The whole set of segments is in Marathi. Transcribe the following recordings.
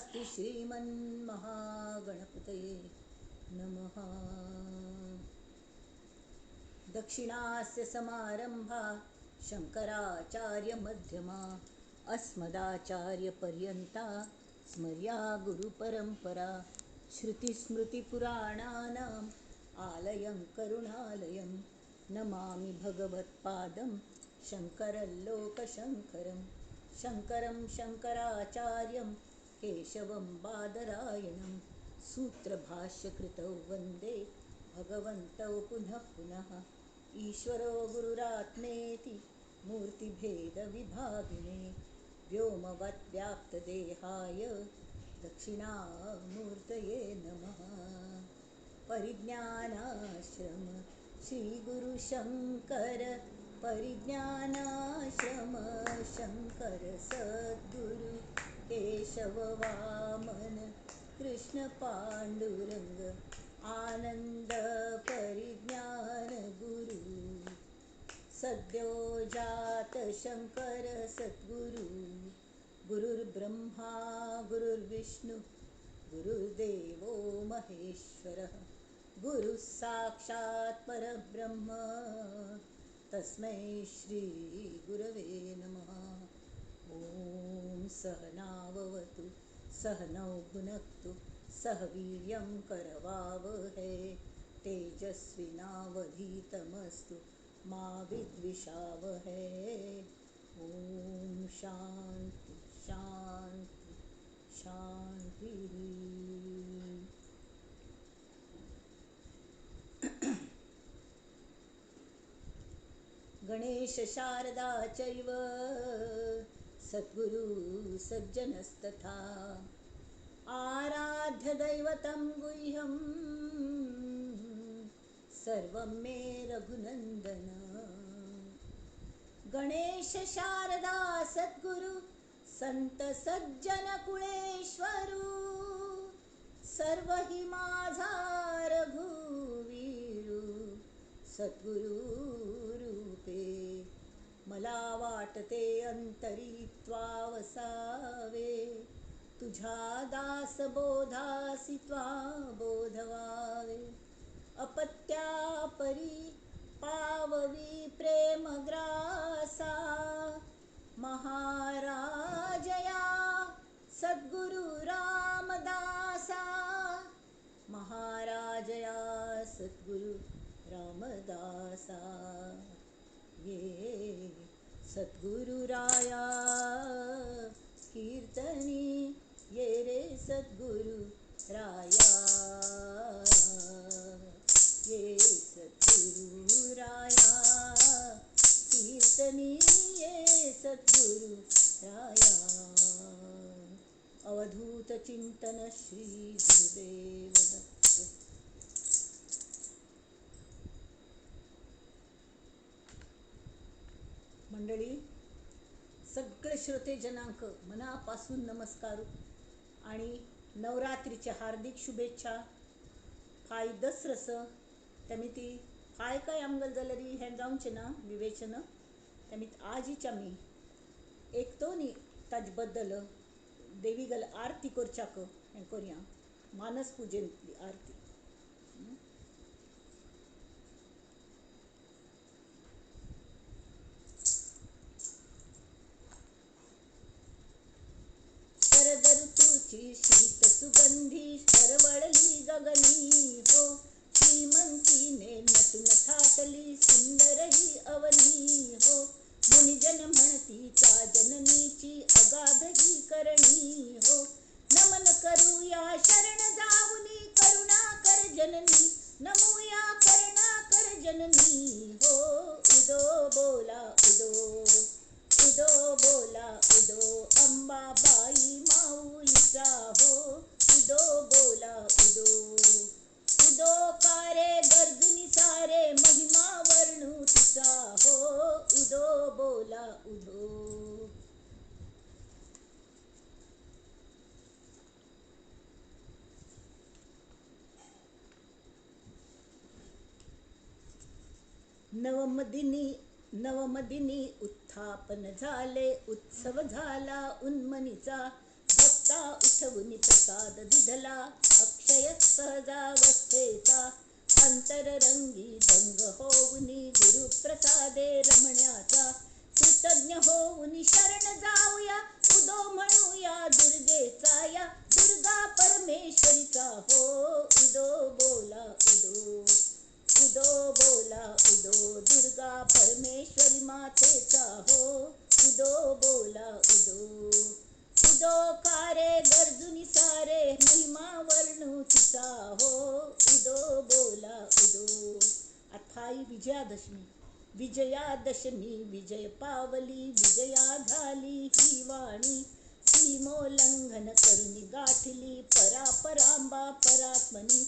स्वस्ति श्रीमन्महागणपतये नमः। दक्षिणास्य समारंभा शंकराचार्यमध्यमा अस्मदाचार्यपर्यन्ता स्मर्या गुरुपरंपरा। श्रुतिस्मृतिपुराणानाम् आलयं करुणालयं नमामि भगवत्पादं शङ्करल्लोकशङ्करं। शङ्करं शङ्कराचार्यं केशवं बादरायणं सूत्रभाष्यकृतौ वन्दे भगवन्तौ पुनः पुनः। ईश्वरो गुरुरात्मेति मूर्तिभेदविभागिने व्योमवद्व्याप्तदेहाय दक्षिणामूर्तये नमः। परिज्ञानाश्रम श्रीगुरुशङ्कर परिज्ञानाश्रम शङ्कर सद्गुरु केशव वामन कृष्ण पाण्डुरङ्ग आनंद परिज्ञान गुरु। सद्यो जात शंकर सद्गुरु। गुरुर्ब्रह्मा गुरुर्विष्णु गुरुर्देवो महेश्वरः। गुरुः साक्षात् परब्रह्म तस्मै श्री गुरवे नमः। ओम सहनाववतु सहनौ भुनक्तु सह वीर्यं करवावहै तेजस्विनावधीतमस्तु मा विद्विषावहै। ओम शांति शांति शांति। गणेश शारदा चैव सद्गुरु सज्जनस्तथा आराध्य दैवतं गुह्यं सर्वं मे रघुनंदन। गणेश शारदा सद्गुरु संत सज्जन कुळेश्वरू सर्व हि माझा रघुवीरू। सद्गुरु रूपे मला वाटते अंतरी त्वा वसावे तुझा दास बोधासी त्वा बोधवावे। अपत्या परी पाववी प्रेम ग्रासा महाराजया सद्गुरु रामदासा। महाराजया सद्गुरु रामदासा। ये सद्गुरु राया कीर्तनी ये रे सद्गुरु राया। ये सद्गुरु राया कीर्तनी ये सद्गुरु राया। अवधूत चिंतन श्री गुरुदेव दत्त। मंडळी सगळे श्रोते जनांक मनापासून नमस्कार आणि नवरात्रीच्या हार्दिक शुभेच्छा। फाय दसरस त्यामिती फाय काय आमगल जलरी हे जाऊनचे ना विवेचन त्यामित आजीच्या मी एक तो नी ताजबद्दल देवीगल आरती करचाक हे करूया मानस पूजेंतली आरती। शरद ऋतूची शीत सुगंधी हरवळली गगनी हो। श्रीमंतीने नटून थाटली सुंदर ही अवनी हो। मुनिजन म्हणतीचा जननीची अगाध ही करणी हो। नमन करूया शरण जाऊनी करुणा कर जननी नमूया करुणा कर जननी हो। उदो बोला उदो उदो बोला उदो अंबाबाई माऊलीचा हो। उदो बोला उदो उदो कारे गर्जुनी सारे महिमा वर्णू तिचा हो। उदो बोला उदो। नवमदिनी उत्थापन झाले उत्सव झाला उन्मनीचा भक्ता ता उठवून प्रसाद दिधला अक्षय सहजावस्थेचा अंतररंगी दंग होऊनी गुरुप्रसादे रमण्याचा कृतज्ञ होऊन शरण जाऊया उदो म्हणूया दुर्गेचा या दुर्गा परमेश्वरीचा हो उदो बोला उदो उदो बोला उदो दुर्गा परमेश्वरी मातेचा हो उदो बोला उदो उदो कारे गर्जुनी सारे महिमा वर्णू तिचा हो उदो बोला उदो. अथाई विजयादशमी विजयादशमी विजय पावली विजया झाली ही वाणी सीमोल्लंघन करुनी गाठली परापरांबा परात्मनी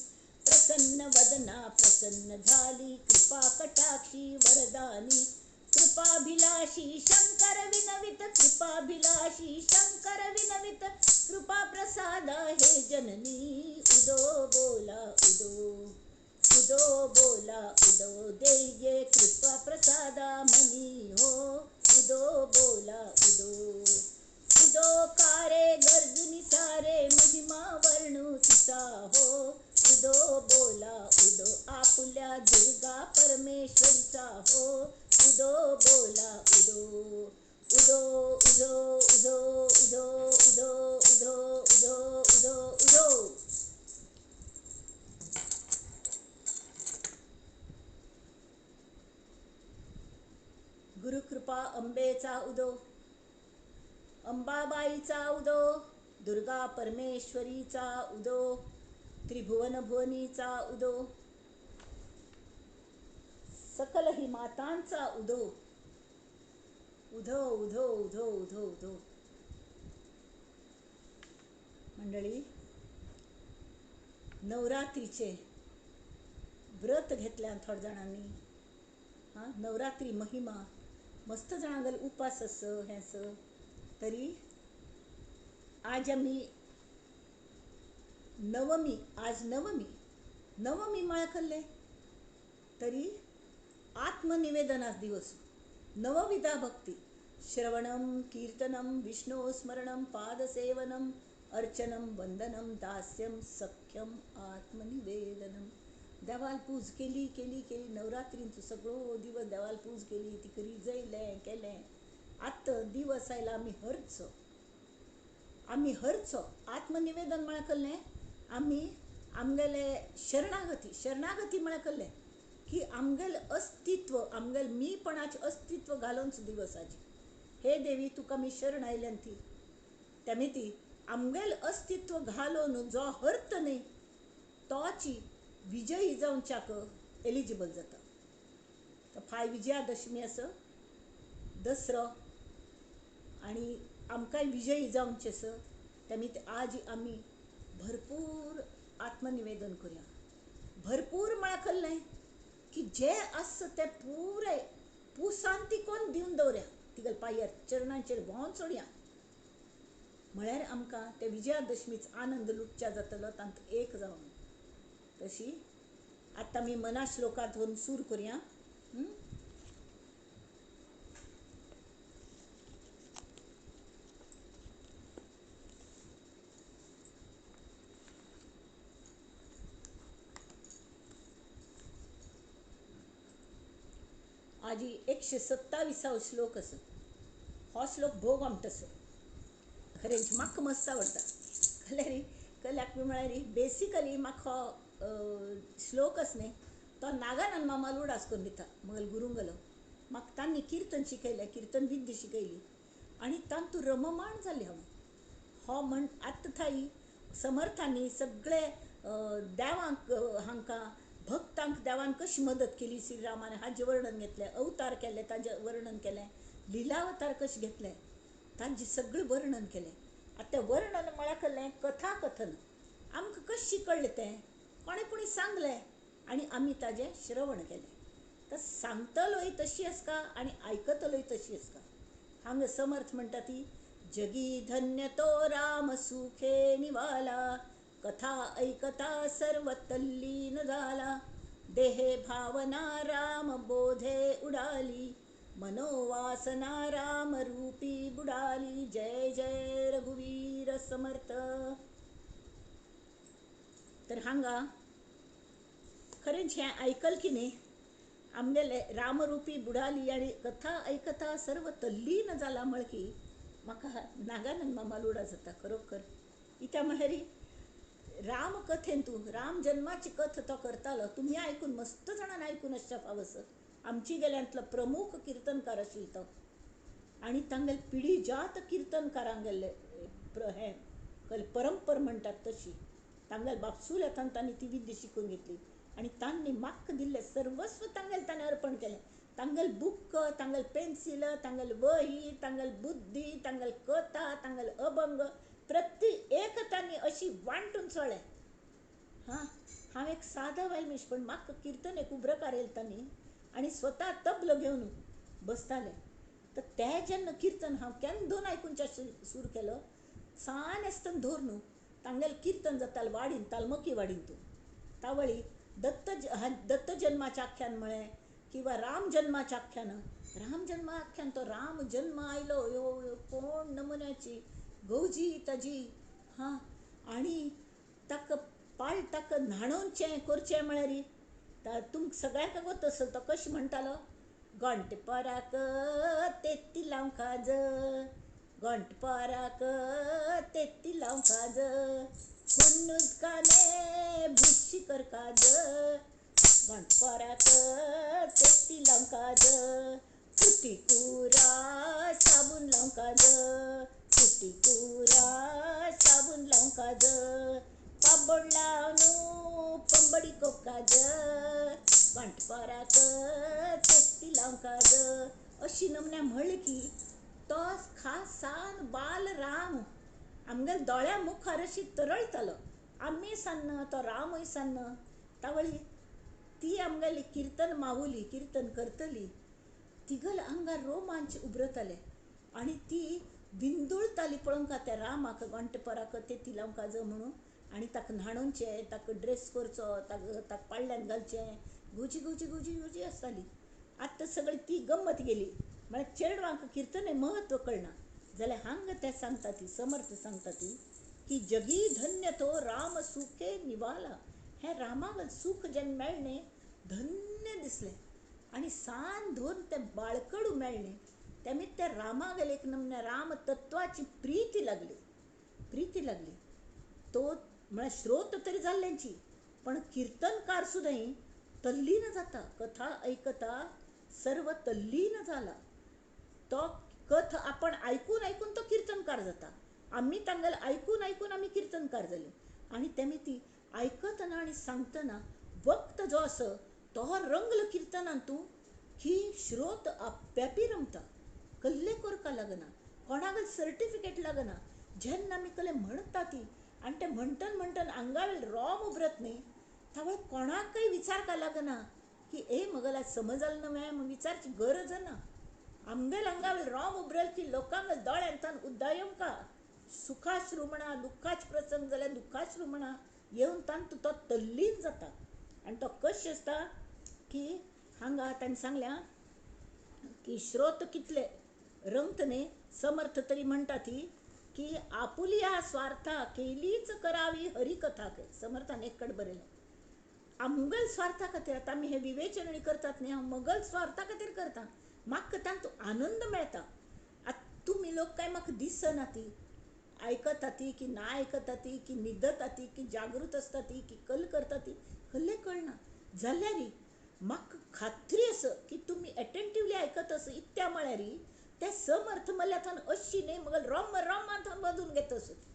प्रसन्न वदना प्रसन्न झाली कृपा कटाक्षी वरदानी कृपाभिलाषी शंकर विनवित कृपाभिलाषी शंकर विनवित कृपा प्रसाद हे जननी उदो बोला उदो उदो बोला उदो देये कृपा प्रसादा मनी हो उदो बोला उदो उदो कारे गर्जुनी सारे महिमा वर्णू तिचा हो उदो बोला उदो आपुल्या दुर्गा परमेश्वरीचा हो उदो बोला उदो उदो उदो उदो उदो उदो उदो उदो उदो उदो. गुरुकृपा अंबेचा उदो अंबाबाईचा उदो दुर्गा परमेश्वरीचा उदो त्रिभुवन भुवनीचा उदो सकल ही मातांचा उदो उधो उधो उधो उधो उधो. मंडळी, नवरात्रीचे व्रत घेतल्या थोड्या जणांनी नवरात्री महिमा मस्त जणांगल उपास हेस तरी आज आम्ही नवमी आज नवमी म्हळकल्ले तरी आत्मनिवेदनास दिवस नवविधा भक्ती श्रवणम कीर्तनम विष्णु स्मरणम पादसेवनम अर्चनम वंदनम दास्यम सख्यम आत्मनिवेदनम. देवाल पूज केली केली केली नवरात्रींचो सगळो दिवस देवाल पूज केली ती करी जयलें केलें. आत्ता दिवस आयला आम्ही हरचो आत्मनिवेदन म्हळकल्लें आम्ही आमगेले शरणागती म्हळकल्लें की आमगेल अस्तित्व आमगेल मीपणाचे अस्तित्व घालूनच दिवस आजी हे देवी तुका मी शरण आयल्यान ती त्यामिती आमगेल अस्तित्व घालून जो हरत न्ही तोची विजयी जावच्याक एलिजिबल जाता. तर फाय विजयादशमी आसा दसरो आणि आमकांय विजयी जावचें आसा त्यामिती आज आमी भरपूर आत्मनिवेदन करूया. भरपूर म्हळकल्लें की जे आसा तें पुराय पुसांती कोण दिवन दवरया तिगल पांयार चरणांचेर भोंवन सोडया म्हळ्यार आमकां ते विजयादशमीच आनंद लुटच्या जातलो तांत एक जावन. तशी आतां आमी मना श्लोकांत वरून सूर करूया. आजी 127 श्लोक आसा. हो श्लोक भोग आमटसो खरें म्हाका मस्त आवडटा कल्याक म्हळ्यार बेसिकली म्हाका हो श्लोक आसा न्ही तो नागानंद मामा लुडास करून दिता म्हगेलो गुरुंगलो. म्हाका तांणी कीर्तन शिकयलें कीर्तन विद्य शिकयली आनी तांतूं रममाण जालें हांव. हो म्हण आत्तां थंय समर्थांनी सगळे देवांक हांकां भक्तांक देवान कशी मदत केली श्रीरामान हाजें वर्णन घेतलें अवतार केले ताजें वर्णन केलें लिलावतार कशें घेतलें तांचें सगळें वर्णन केलें. आतां तें वर्णन म्हळ्यार कथा कथन आमकां कशें कळ्ळें तें कोणी सांगलें आनी आमी ताजें श्रवण केलें. तर सांगतलोय तशी आसका आनी आयकतलोय तशी आसका. हांगा समर्थ म्हणटा ती जगी धन्य तो राम सुखे निवाला कथा ऐकता सर्व तल्लीन झाला देहे भावना राम बोधे उडाली मनोवासना राम रूपी बुडाली. जय जय रघुवीर समर्थ. तर हांगा खरेंच हें आयकल की न्ही, आमगेले रामरूपी बुडाली आनी कथा आयकता सर्व तल्लीन जाला म्हण की म्हाका नागानंद मामा लुडा जाता खरोखर. इत्या म्हळ्यार राम कथेंतू राम जन्माची कथ तो करतालो. तुम्ही आयकून मस्त जाणांनी आयकून आसच्या फावस. आमची गेल्यांतलो प्रमुख कीर्तनकार आशिल्लो तो. आनी तांगेले पिढी जात कीर्तनकारांक गेल्ले हें परंपर म्हणटात तशी. तांगेले बापसूल येतान तांणी ती विद्या शिकून घेतली आनी तांणी म्हाका दिल्लें सर्वस्व तांगेलें ताणें अर्पण केलें. तांगेले बुक्क, तांगेले पेन्सिल, तांगेले वही, तांगेली बुद्धी, तांगेले कथा, तांगेले अभंग प्रत्येक तांणी अशी वांटून चोळ्ळें. हांव एक सादो वेलमीश, पण म्हाका कीर्तन एक उब्रकार येयलो तांणी आनी स्वता तबलो घेवन बसताले. तर ते जेन्ना कीर्तन हांव केन्ना आयकूनच्या सुरू केलो, सान आसतना धर न्हू तांगेलें कीर्तन जातालें वाडीन, तालमकी वाडीन तूं तावळी दत्त जन्माच्या आख्यान म्हळें किंवा राम जन्माच्या आख्यान. राम जन्मा आख्यान तो राम जन्म आयलो ह्यो कोण नमुन्याची गौजी ताजी. आनी ताका ताका न्हाणोवचें करचें म्हळ्यार तुमकां सगळ्यांक गोत आसलो तो कशें म्हणटालो, घोंटपराक तेत्ती लावं काज, घोंटपराक तेत्ती लावं काज, खून उदकाने बुशी कर काज, घोंटपराक तेत्ती लावं काज, फुटी कुरा साबून लावं काज, फुटी कुरा साबून लावं काज, पाबड लावून पंबडी कोप काज, घोंटपराक तेत्ती लावं काज. अशी नमण्या म्हणली की तो खास सान बाल राम आमगेल्या दोळ्या मुखार अशी तरळतालो. आमी सान्न तो रामूय सान्न. तावळी ती आमगेली कीर्तन माऊली कीर्तन करतली तिगल आंगार रोमांच उबरताले आनी ती विंदुळताली पळोवंक त्या रामाक घोंटपराक तेत्ती लावं काज म्हणून. आनी ताका न्हाणोवचें, ताका ड्रेस करचो, ताका पाळण्यान घालचें, गुजी गुजी गुजी गुजी आसताली. आतां सगळी ती गंमत गेली. म्हळ्यार चेडवांक कीर्तने महत्व कळना जाल्यार हांगा ते सांगता ती समर्थ सांगता ती की जगी धन्य तो राम सुखे निवाला. हे रामाक सूख जेन्ना मेळ्ळें धन्य दिसलें आनी सान धरून तें बाळकडू मेळ्ळें. तेमी त्या रामागेले एक नमने राम तत्वाची प्रीती लागली. तो म्हळ्यार श्रोत तरी जाल्ल्यांची, पण कीर्तनकार सुद्दां तल्लीन जाता. कथा आयकता सर्व तल्लीन जाला. तो कथ आपण आयकून आयकून तो कीर्तनकार जाता. आमी तांगेले आयकून आयकून आमी कीर्तनकार जाली. आनी तेमी ती आयकतना आनी सांगतना वक्त जो आसा तो रंगलो कीर्तनान तूं की श्रोत आप्यापी रमता. कसले करका लागना, कोणाक सर्टिफिकेट लागना. जेन्ना आमी कसले म्हणटा ती आनी ते म्हणटन आंगावेल रोम उबरत न्ही तावळे कोणाकय विचारका लागना की मगला समज जालें न्हय म्हूण विचारची गरज ना. आमगेल आंगावेल रोम उबरल की लोकांक दोळ्यांतन उद्दा येवंका. सुखाश्रू म्हणा, दुख्खाचे प्रसंग जाल्यार दुख्खाश्रू म्हणा येवन तांत तो तल्लीन जाता. आनी तो कशें आसता की हांगा तांणी सांगल्या की श्रोत कितले रंगत न्ही. समर्थ तरी म्हणटा ती की आपुलिया स्वार्था केलीच करावी हरिकथा. समर्थान एक कड बरयलें आमगल स्वार्था खातीर. आतां आमी हे विवेचनणी करतात न्ही, हांव मगल स्वार्था खातीर करता. म्हाका तांतू आनंद मेळटा. आतां तुमी लोक काय म्हाका दिसना ती आयकता ती की ना आयकता ती की न्हिदता ती की जागृत आसता ती की कल करता ती कसलें कळना. जाल्यार म्हाका खात्री आसा की तुमी एटेंटिवली आयकत आसा. इत्या म्हळ्यार ते समर्थ मल्ल्याथान अशी न्ही मगल रोम रोमांतून बदून घेता आसत.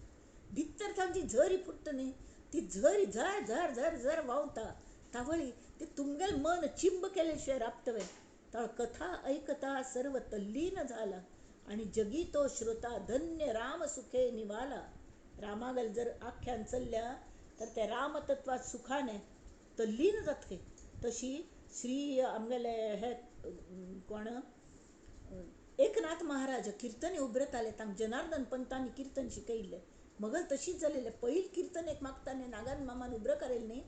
भितर तांची झरी फुट्टा न्ही ती झरी झर झर झर झर व्हांवता. तावळी ते तुमगेल मन चिंब केले शिवाय राबतवे. ताळ कथा ऐकता सर्व तल्लीन जाला आनी जगी तो श्रोता धन्य राम सुखे निवाला. रामागेल जर आख्यान चल्ल्या तर ते रामतत्वात सुखाने तल्लीन जातले. तशी श्री आमगेले हे कोण एकनाथ महाराज कीर्तने उबरताले. तांकां जनार्दन पंतांनी कीर्तन शिकयल्लें. मगल तशीच जालेलें. पयलीं कीर्तन एक मागताने नागान मामान उब्र करेल न्ही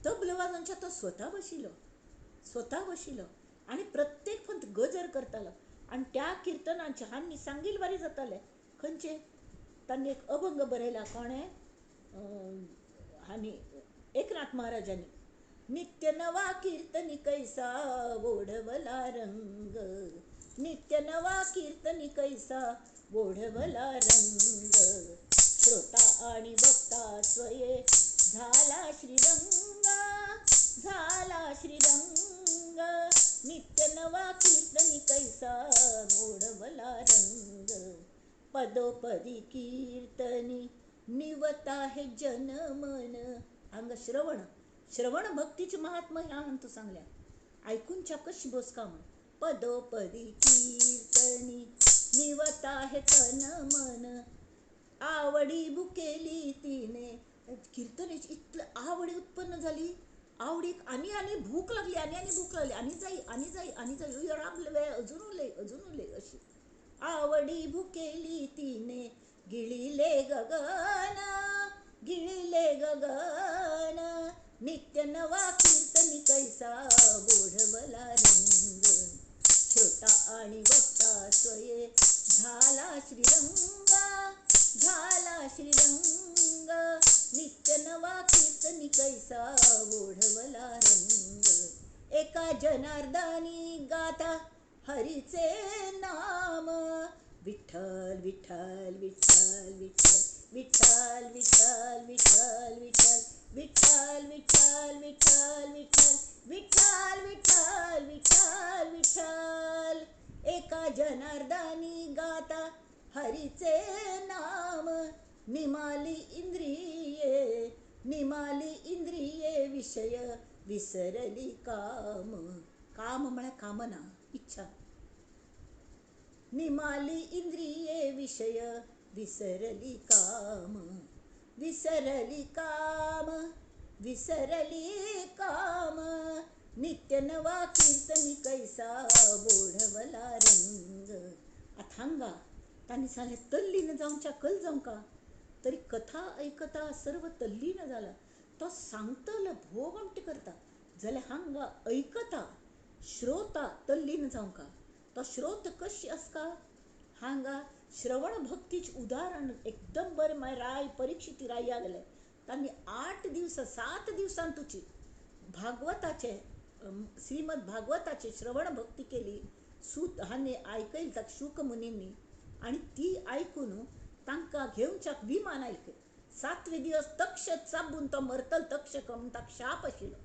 तबलो वाजोवच्या तो स्वता बशिलो. आणि प्रत्येक पंत गजर करताला आणि त्या कीर्तनांचे हानी सांगील बारी जाताले खंयचे त्यांनी एक अभंग बरयला कोणे हानी एकनाथ महाराजांनी नित्य नवा कीर्तनी कैसा ओढवला रंग नित्य नवा कीर्तनी कैसा ओढवला रंग श्रोता आणि वक्ता स्वये झाला श्रीरंग झाला श्रीरंग नित्य नवा कीर्तनी कैसा ओढवला रंग पदोपदी कीर्तनी निवता हे जनमन अंग श्रवण भक्तीचे महात्मा ह्या म्हणतो सांगल्या ऐकूनच्या कशी बोसका म्हण पदोपदी कीर्तनी निवता हे तन मन आवडी बुकेली तिने कीर्तनेची इतलं आवडी उत्पन्न झाली आवडीक आणि भूक लागली आणि भूक लागली आणि जाई राबले अजून उले अशी आवडी भुकेली तिने गिळिले गगन नित्य नवा कीर्तनी कैसा गोढवला रंग श्रोता आणि वक्ता स्वये झाला श्रीरंग नित्य नवा कीर्तनी कैसा गोढवला रंग एका जनार्दनी गाता हरीचे नाम विठ्ठल विठ्ठल विठ्ठल विठ्ठल विठ्ठल विठ्ठल विठ्ठल विठ्ठल विठ्ठल विठ्ठल विठ्ठल विठ्ठल विठ्ठल विठ्ठल विठ्ठल एका जनार्दनी गाता हरीचे नाम निमाली इंद्रिये विषय विसरली काम म्हणा कामना इच्छा निमाली इंद्रिये विषय विसरली काम नित्य नवा कीर्तनी कैसा बोढवला रंग अथांगा त्यांनी सांगले तल्लीन जाऊनच्या कल जाऊ का तरी कथा ऐकता सर्व तल्लीन झाला तो सांगतल भोगमटी करता जाल्या हांगा ऐकता श्रोता तल्लीन जाऊ का तो श्रोत कशी असका हांगा श्रवण भक्तीच उदाहरण एकदम बरे माय राय परीक्षिती राय गेले त्यांनी 7 दिवसांतुची भागवताचे श्रीमद भागवताचे श्रवण भक्ती केली सूत हाने ऐकैल ताक शुक मुनींनी आणि ती ऐकून तांका घेऊनच्याक विमान ऐके 7वे दिवस तक्षक चाबून तो मरतल तक्षक ताक शाप आशिल्लो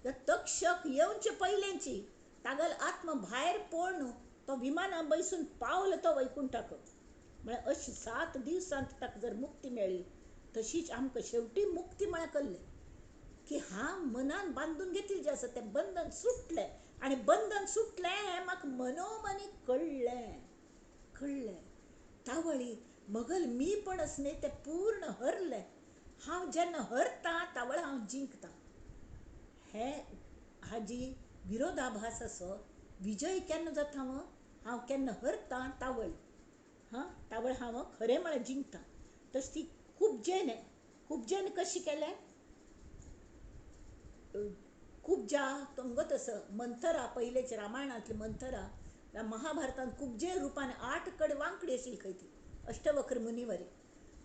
त्या तक्षक येऊनचे पहिल्यांची तागल आत्मा भायर पडून तो विमाना बैसून पावलं तो वैकुंठाक म्हळ्यार अशी 7 दिवसांत ताका जर मुक्ती मेळ्ळी तशीच आमकां शेवटी मुक्ती म्हळ्यार कळ्ळें की हा मनान बांधून घेतली जे आसा तें बंधन सुटलें आणि बंधन सुटलें हें म्हाका मनोमनी कळ्ळें तावळी मगल मी पण असणे ते पूर्ण हरलें हांव जेन्ना हरता तावळ हांव जिंकता हे हाजी विरोधाभास असो विजय केन्ना जाता हांव केन्ना हरता तावळ हांव खरें म्हळ्यार जिंकता तशी ती कुब्जेन कशी केलें कुब्जा तुमगो तसं मंथरा पहिलेचे रामायणातले मंथरा महाभारतांत कुब्जे रूपान 8 कडे वांकडी आशिल्ली खंय ती अष्टवक्र मुनिवरी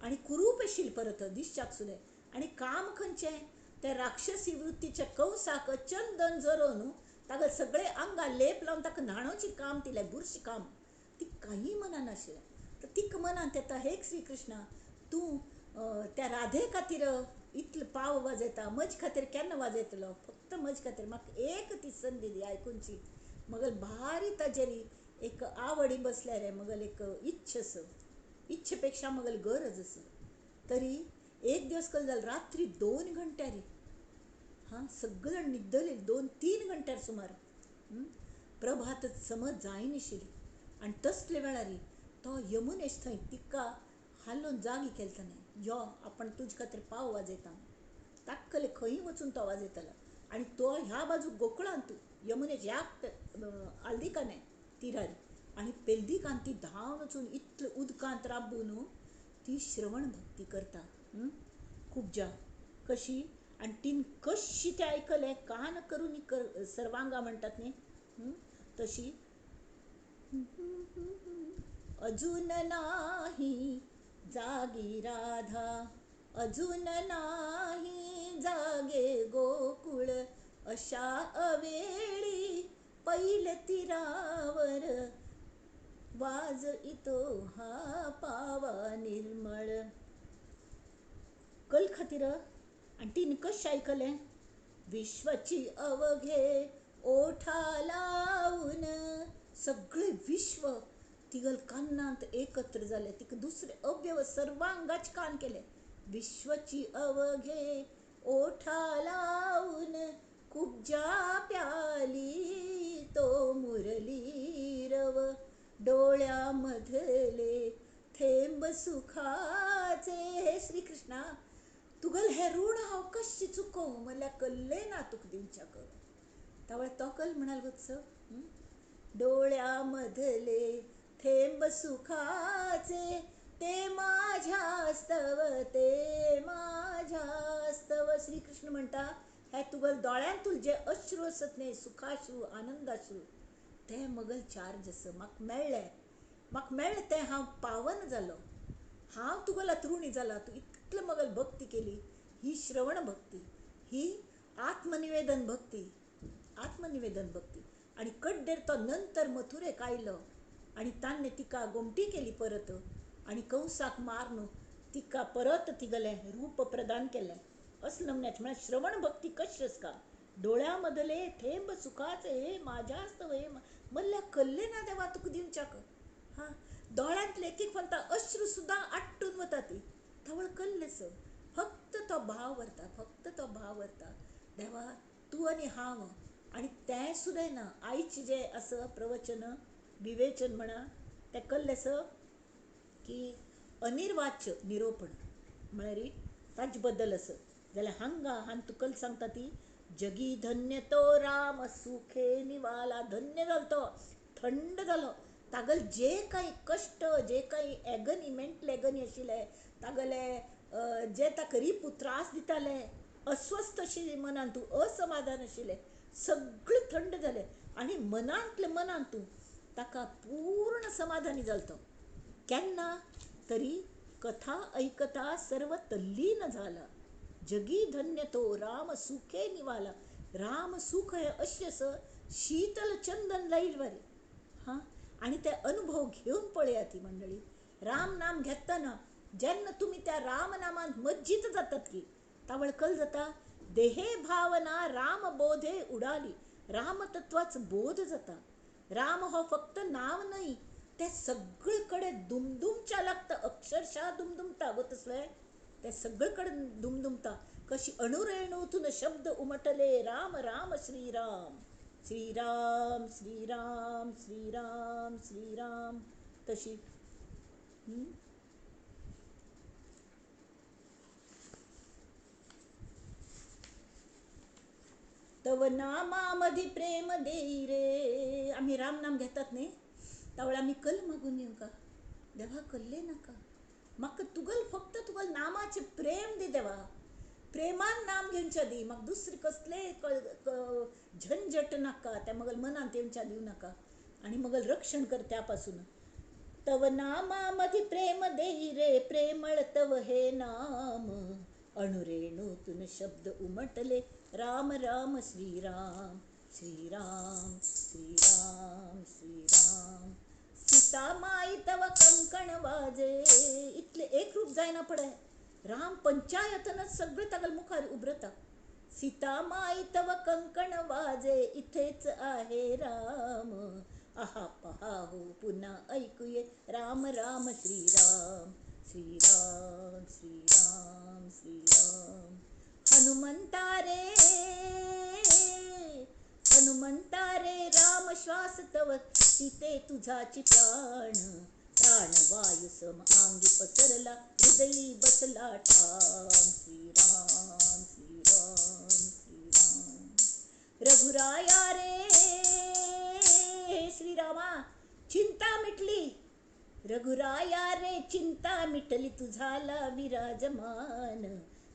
आणि कुरूप आशिल्ली परत दिश्चाक सुद्दां आणि काम खंयचें ते राक्षसी वृत्तीच्या कंसाक चंदन जरोवन ताका सगळे आंगा लेप लावन ताका न्हाणोवची काम दिलें बुरशी काम ती काही मनान आशिल्लें तर तीक मनांत येता हे श्री कृष्णा तूं त्या राधे खातीर इतलो पाव वाजयता म्हजे खातीर केन्ना वाजयतलो फक्त म्हजे खातीर म्हाका एक ती संदी दी आयकूनची मगल भारी ताजेरी एक आवडी बसल्या रे मगल एक इच्छे पेक्षा मगल गरज आसा तरी एक दिवस कल जाल रात्री 2 घंट्यार सगळे जाण न्हिदले 2-3 घंट्यार सुमार प्रभात समज जायनाशिल्ली आणि तसले वेळार तो यमुनेश थंय तिका हालोवन जागी केलताने यो आपण तुजे खातीर पाव वाजयता ताक्कले खंय वचून तो वाजयतलो आणि तो ह्या बाजू गोकुळांत यमुनेच ह्या आल्दिकाने तिरार आणि पेल्दिकांत ती धांवन वचून इतले उदकांत राबून ती श्रवण भक्ती करता कुब्जा कशी आणि तीन कशी ते ऐकले कान करून सर्वांगा म्हणतात न्ही तशी अजून नाही जागी राधा, अजून नाही जागे गोकुळ, अशा अवेळी पैल तीरावर वाजवितो हा पावा निर्मळ. कल खातीर आणि ती निकष ऐकले. विश्वाची अवघे ओठा लावून, सगळे विश्व तिगल कानांत एकत्र झाले. तिक दुसरे अवयव सर्वांगाचे कान केले. विश्वाची अवघे ओठा लावून, कुब्जा प्याली तो मुरली रव, डोळ्यामधले थेंब सुखाचे. हे श्रीकृष्णा, तुगल हे ऋण हांव कशी चुकोव, मला कल्ले ना तुक दिवच्याक. त्यावेळे तो कल म्हणाल वत्स, डोळ्यामधले थेंब सुखाचे, ते माझ्यास्तव, ते माझ्यास्तव. श्रीकृष्ण म्हणता, हे तुगल दोळ्यांतून जे अश्रू असत न्ही, सुखाश्रू, आनंदाश्रू, ते मगल चार जस म्हाका मेळ्ळे ते हांव पावन जालो. हांव तुगेलो ऋणी जाला. तू इतलें मगल भक्ती केली. ही श्रवण भक्ती, ही आत्मनिवेदन भक्ती. आणि कड्डेर तो नंतर मथुरेक आयलो आणि ताणें तिका गोमटी केली परत, आणि कंसाक मारून तिका परत तिगलें रूप प्रदान केलें. असं नमण्याचें म्हळ्यार श्रवण भक्ती कशी आसता. डोळ्यामधले थेंब सुखाचे, हे माझ्यास्तव, हे मल्ल्या कल्ले ना देवा तुका दिवच्याक. दोळ्यांतले एक म्हणटा अश्रू सुद्धा आट्टून वता ती. तवळ कल्लेस, फक्त तो भाव व्हरता. देवा तू आणि हांव, आणि तें सुद्दां ना आईचे जे असं प्रवचन विवेचन म्हणा ते कल्लेस की अनिर्वाच्य निरोपण म्हळ्यार ताजे बद्दल असं जाल्यार हांगा तुकल सांगता ती, जगी धन्य तो राम सुखे निवाला. धन्य जालो तो, थंड जालो. तागल जे काही कष्ट, जे काही एगनी, मेंटल एगनी आशिल्ले, तागले जे ताका रिपू त्रास दिताले, अस्वस्थ आशिल्ली मनान तूं, असमाधान आशिल्लें, सगळें थंड जालें. आणि मनांतल्या तूं ताका पूर्ण समाधानी जालो तो. केन्ना तरी कथा ऐकता सर्व तल्लीन झाला. जगी धन्य तो राम सुखे निवाला. राम सुख हे अशें असं शीतल चंदन लाईल वरी. आणि ते अनुभव घेऊन पळया ती मंडळी. राम नाम घेतना जेन्ना तुम्ही त्या राम नामान मज्जित जातात की, तावळ कल जाता देहे भावना राम बोधे उडाली. रामतत्वाच बोध जाता. राम हो फक्त नाव नाही, ते सगळीकडे दुमदुमच्या लागतं. अक्षरशः दुमदुमता गो तसले ते सगळीकडे दुमदुमता. कशी अणुरेणूतून शब्द उमटले, राम राम श्रीराम, श्रीराम श्रीराम श्रीराम श्रीराम. तशी तव नामामधी प्रेम देई रे. आम्ही राम नाम घेतात न्ही, त्यावेळी आम्ही कल मागून येऊ का, देवा कल्ले नाका म्हाका, फक्त तुगल नामाचे प्रेम दी देवा. प्रेमान नाम घेवच्या दी. म्हाका दुसरे कसले झंझट नाका, त्या मगल मनांत येवच्या दिवं नाका. आणि मगल रक्षण कर त्यापासून. तव नामामधी प्रेम देई रे, प्रेमळ तव हे नाम, अणुरेणूतून शब्द उमटले, राम राम श्रीराम, श्रीराम श्रीराम श्रीराम. सीता माई तव कंकण वाजे. इतले एक रूप जायना पडे. राम पंचायतनच सगळे तागल मुखार उभरता. सीता माई तव कंकण वाजे, इथेच आहे राम, आहा पहा हो पुन्हा ऐकूये, राम राम श्रीराम, श्रीराम श्रीराम श्रीराम. हनुमंता रे राम श्वास तव, सीते तुझाची प्राण, प्राणवायू सम अंगी पसरला, हृदयी बसला ठाम, श्रीराम श्रीराम श्रीराम. रघुराया रे श्रीरामा, चिंता मिटली. रघुराया रे चिंता मिटली, तुझाला विराजमान,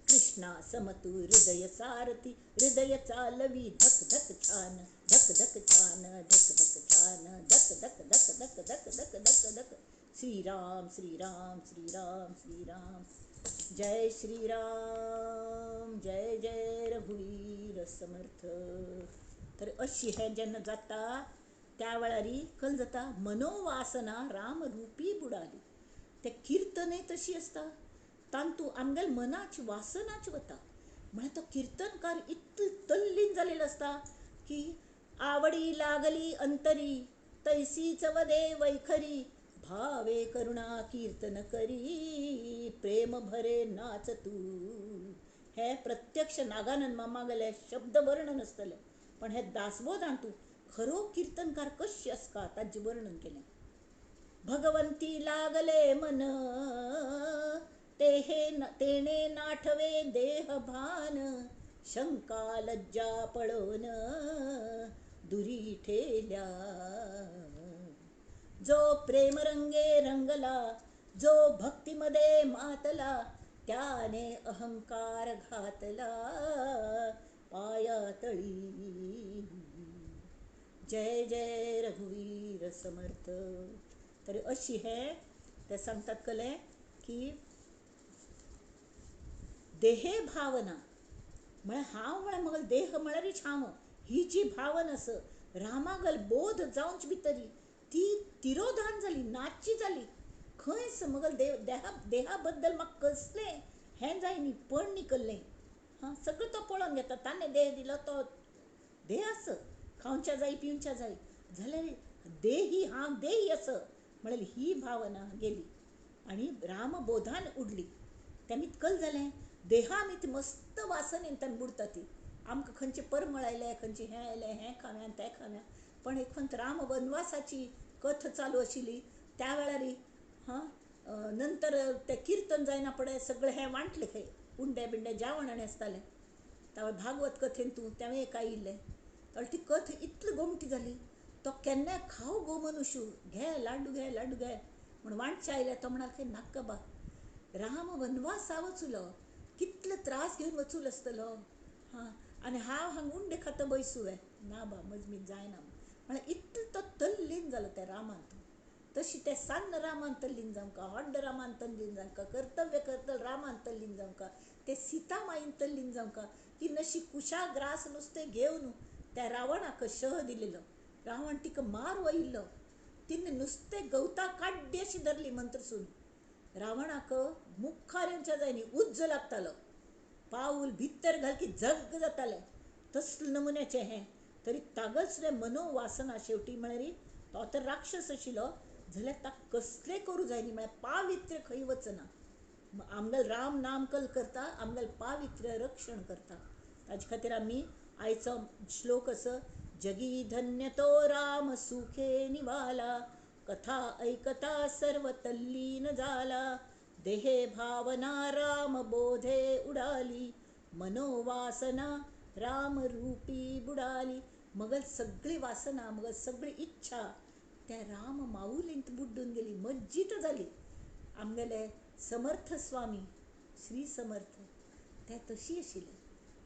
कृष्ण कृष्णा समतू हृदय सारथी, हृदय चालवी धक धक छान, धक धक छान, धक धक छान, धक धक धक धक धक धक धक धक. श्रीराम श्रीराम श्रीराम श्रीराम. जय श्रीराम, जय जय रघुवीर समर्थ. तर अशी हे जेन्ना जाता त्या वेळारी कल जाता मनोवासना रामरूपी बुडाली. ते कीर्तनय तशी असता, तांतू आमगेल मनाची वासनाच वता. म्हळ्यार तो कीर्तनकार इतलो तल्लीन जालेलो असता की आवडी लागली अंतरी, तैसीच वदे वैखरी, भावे करुणा कीर्तन करी, प्रेम भरे नाच तू. हे प्रत्यक्ष नागानंद मामा गेले शब्द वर्णन असतले, पण हे दासबोध आणतू खरो कीर्तनकार कशी असता ताचे वर्णन केले. भगवंती लागले मन, तेणे नाठवे देह भान, शंका लज्जा पळोन दुरी ठेल्या. जो प्रेम रंगे रंगला, जो भक्तीमध्ये मातला, त्याने अहंकार घातला पायातळी. जय जय रघुवीर समर्थ. तर अशी हे ते सांगतात कले की देहे भावना म्हळ्यार हांव म्हळ्यार मगल देह म्हळ्यारच हांव, ही जी भावना आस रामागल बोध जावंच भितरी ती तिरोधान जाली, नाची जाली. खंयच मगल देहा बद्दल म्हाका कसलें हें जाय न्ही, पण न्ही कसलें. सगळें तो पळोवन घेता. ताणें देह दिलो तो देह आस, खावच्या जाय पिवच्या जाय जाल्यार देही हांव देही आस म्हळ्यार ही भावना गेली आनी रामबोधान उडली. तेमी कल जालें देहामित मस्त वासनेंतन बुडता ती. आमकां खंयचे परमळ आयले, खंयचे हें आयलें, हें खाव्या तें खाव्या, पण एक खंत राम वनवासाची कथ चालू आशिल्ली त्या वेळारी नंतर ते कीर्तन जायना पडे सगळें हें वांटलें खंय उंडे बिंडे जेवण आनी आसतालें. त्या भागवत कथेन तूं तें एक आयिल्लें. ती कथ इतली गोमटी जाली, तो केन्नाय खाव गो मनुष्य, घे लाडू घे लाडू घे म्हण वांटचे आयले. तो म्हणाल खंय नाका बा, राम वनवासा वचुलो, कितले त्रास घेवन वचूल आसतलो, आनी हांव हांगा उंडे खाता बैसूं ना बा, मजमीत जायना म्हळ्यार इतलो तो तल्लीन जालो त्या रामान. तशी ते सान्न रामान तल्लीन जावंका, हड्ड रामान तल्लीन जावंका, कर्तव्य करतल रामान तल्लीन जावंका, ते सीता माईन तल्लीन जावंका की नशी कुशाग्रास नुस्तें घेवन त्या रावणाक शह दिलेलो. रावण तिका मार वयल्लो, तिने नुस्तें गवता काड्डी अशी धरली मंत्रसून. रावणाक मुखार येवच्या जाय न्ही, उज्ज लागतालो, पाऊल भितर घाल की झग्ग जातालें. तसले नमुन्याचें हें. तरी तागच रे मनोवासना शेवटी म्हळ्यार तो तर राक्षस आशिल्लो जाल्यार ताका कसलें करूं जाय न्ही, म्हळ्यार पावित्र्य खंय वचना. आमगेल राम नाम कल करता, आमगेल पावित्र्य रक्षण करता. ताजे खातीर आमी आयचो श्लोक असो, जगी धन्य तो राम सुखे निवाला, कथा ऐकता सर्व तल्लीन झाला, देहे भावना राम बोधे उडाली, मनोवासना राम रूपी बुडाली. मगल सगळी वासना, मगल सगळी इच्छा त्या राम माऊलींत बुड्डून गेली, मज्जित जाली. आमगेले समर्थ स्वामी श्री समर्थ ते तशी आशिल्ले.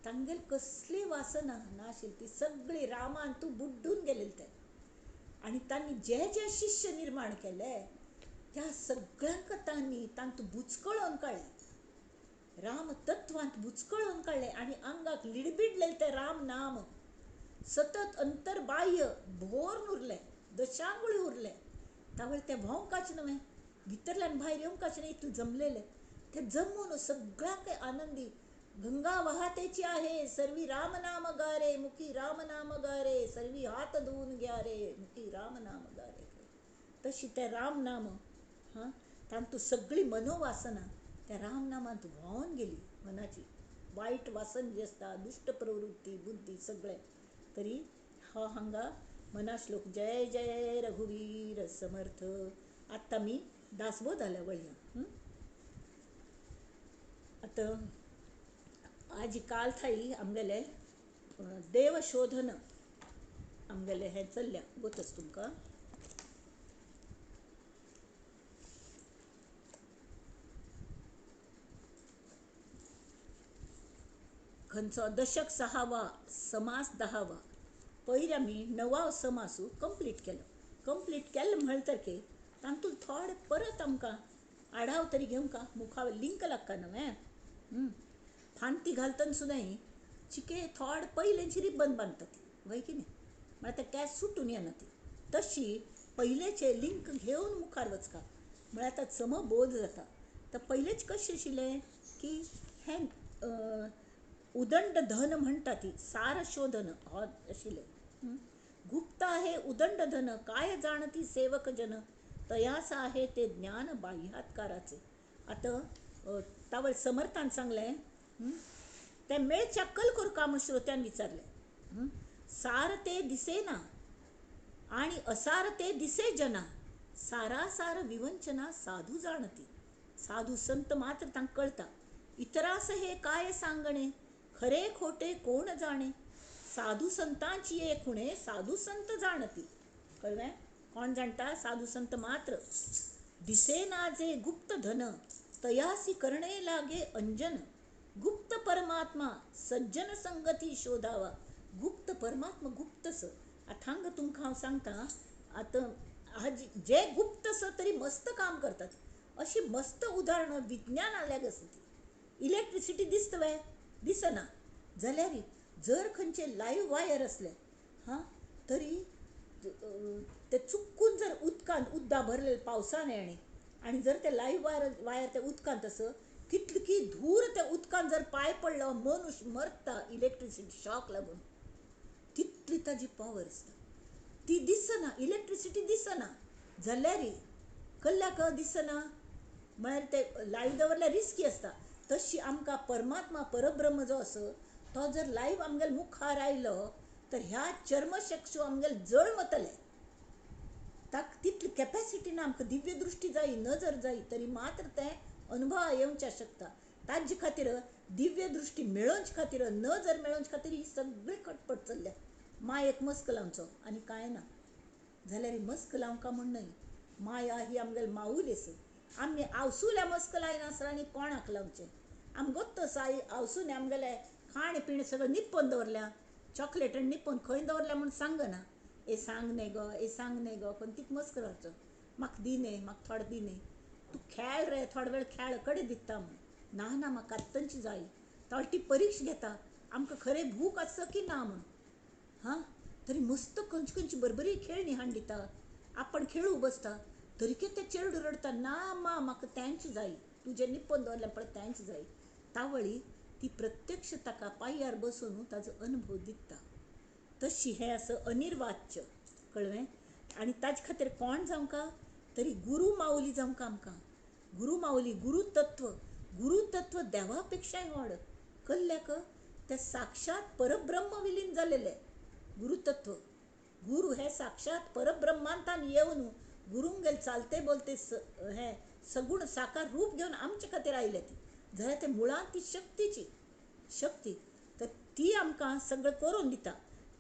तांगेल कसली वासना नाशिल्ली, ती सगळी रामान तूं बुड्डून गेलेले ते. आनी तांणी जे जे शिष्य निर्माण केले त्या सगळ्यांक तांणी तांतू बुचकळोवन काडले, राम तत्वांत बुचकळोवन काडले आनी आंगाक लिडबिडलेले ते राम नाम सतत अंतर्बाह्य भोरून उरले, दशांगुळी उरले. त्यावेळी ते भोंवकाच न्हय, भितरल्यान भायर येवंकाच न्हय, इतले जमलेले. ते जमून सगळ्यांक आनंदी, गंगा वाहतेची आहे सर्वी राम नाम गारे, मुखी राम नाम गारे, सर्वी हात धुवून घ्या रे, मुखी राम नाम गारे. तशी ते राम नाम तांतू सगळी मनोवासना त्या राम नामांत व्हांवून गेली. मनाची वायट वासन जी आसता, दुष्ट प्रवृत्ती बुद्धी सगळें. तरी हो हांगा मना श्लोक, जय जय रघुवीर समर्थ. आत्ता मी दासबोध आल्या वळया. आता आज काल थाई आमगेले देवशोधन आमगेले हें चल्ल्या गोतच तुमकां. खंयचो दशक 6वा समास 10वा पयर आमी 9वा समासू कंप्लीट केलो म्हणटकी तातूंत थोडे परत आमकां आढाव तरी घेवंका मुखार लिंक लागता न्हू फांती घालतना सुद्दां चिके थोडे पयलेंची रिबन बांदता ती वय की न्ही म्हळ्यार ते केंस सुटून येना ती तशी पयलेचे लिंक घेवन मुखार वचका म्हळ्यार आतां समबोध जाता तर पयलेच कशें आशिल्लें की हें उदंड धन म्हणटा ती सार शोधन हो आशिल्लें गुप्त आहे उदंड धन काय जाणती सेवक जन तयास आहे ते ज्ञान बाह्यात्काराचे आतां तावळ समर्थान सांगलें ते मेळच्या कल करू का म्हूण श्रोत्यान विचारलें सार ते दिसेना आणि असार ते दिसे जना सारासार विवंचना साधू जाणती साधू संत मात्र तांकां कळटा इतरास हे काय सांगणे खरे खोटे कोण जाणे साधू संतांची एक खुणे साधू संत जाणती कळलें कोण जाणता साधू संत मात्र दिसेना जे गुप्त धन तयासी करणे लागे अंजन गुप्त परमात्मा सज्जन संगती शोधावा गुप्त परमात्मा गुप्तस आतां तुमकां हांव सांगता आतां जे गुप्तस तरी मस्त काम करतात अशी मस्त उदाहरणां विज्ञान आल्याक आसा ती इलेक्ट्रिसिटी दिसता वय दिसना जाल्यार जर खंयचे लायव्ह वायर असले तरी ते चुकून जर उदकां भरले पावसान येणे आणि जर ते लायव्ह वायर ते उदकांत आसा कितली धूर त्या उदकांत जर पांय पडलो मनुष्य मरता इलेक्ट्रिसिटी शॉक लागून तितली ताजी पावर आसता ती दिसना इलेक्ट्रिसिटी दिसना जाल्यार कल्ल्याक दिसना म्हळ्यार ते लायव्ह दवरल्यार रिस्की आसता तशी आमकां परमात्मा परब्रह्म जो आसा तो जर लायव्ह आमगेल्या मुखार आयलो तर ह्या चर्मचक्षू आमगेले जळमतले ताका तितली कॅपॅसिटी ना आमकां दिव्य दृश्टी जायी नजर जायी तरी मात्र ते अनुभव येवचे शकता ताजे खातीर दिव्य दृश्टी मेळोवचे खातीर नजर मेळोवचे खातीर ही सगळी खटपट चल्ल्या मायेक मस्क लावचो आनी कांय ना जाल्यार मस्क लावंका म्हण न्हय माया ही आमगेली माऊली आसा आमी आवसुल्या मस्क लायनासतना आनी कोणाक लावचें आमी गोत्त साई आवसून आमगेलें खाण पिण सगळें निप्पन दवरल्या चॉकलेट निप्पन खंय दवरल्या म्हूण सांगना ए सांग न्ही गो पण कितें मस्क रावचो म्हाका दी न्ही म्हाका थोडे दी न्ही तूं खेळ रे थोडे वेळ खेळ कडेन दिता म्हूण ना म्हाका आत्तांची जाय ती परीक्षा घेता आमकां खरें भूक आसा की ना म्हूण तरी मस्त खंयची बरबरी खेळणी हाडून दिता आपण खेळू बसता तरी ते चेडूं रडता ना म्हाका तेंच जाय तुजें निप्पन दवरलें पळय तेंच जाय तावळी ती प्रत्यक्ष ताका पांयार बसून ताजो अनुभव दिता तशी हें असं अनिर्वाच्य कळ्ळें आनी ताजे खातीर कोण जावंका तरी गुरू माऊली जावंका आमकां गुरू माऊली गुरुतत्व देवा पेक्षाय व्हड कल्ल्याक ते साक्षात परब्रह्म विलीन जालेले गुरुतत्व गुरू हे साक्षात परब्रह्मांतान येवन गुरूंगेल चालते बोलते हे सगुण साकार रूप घेवन आमचे खातीर आयले ती जाल्यार ते मुळांत ती शक्ती तर ती आमकां सगळें करून दिता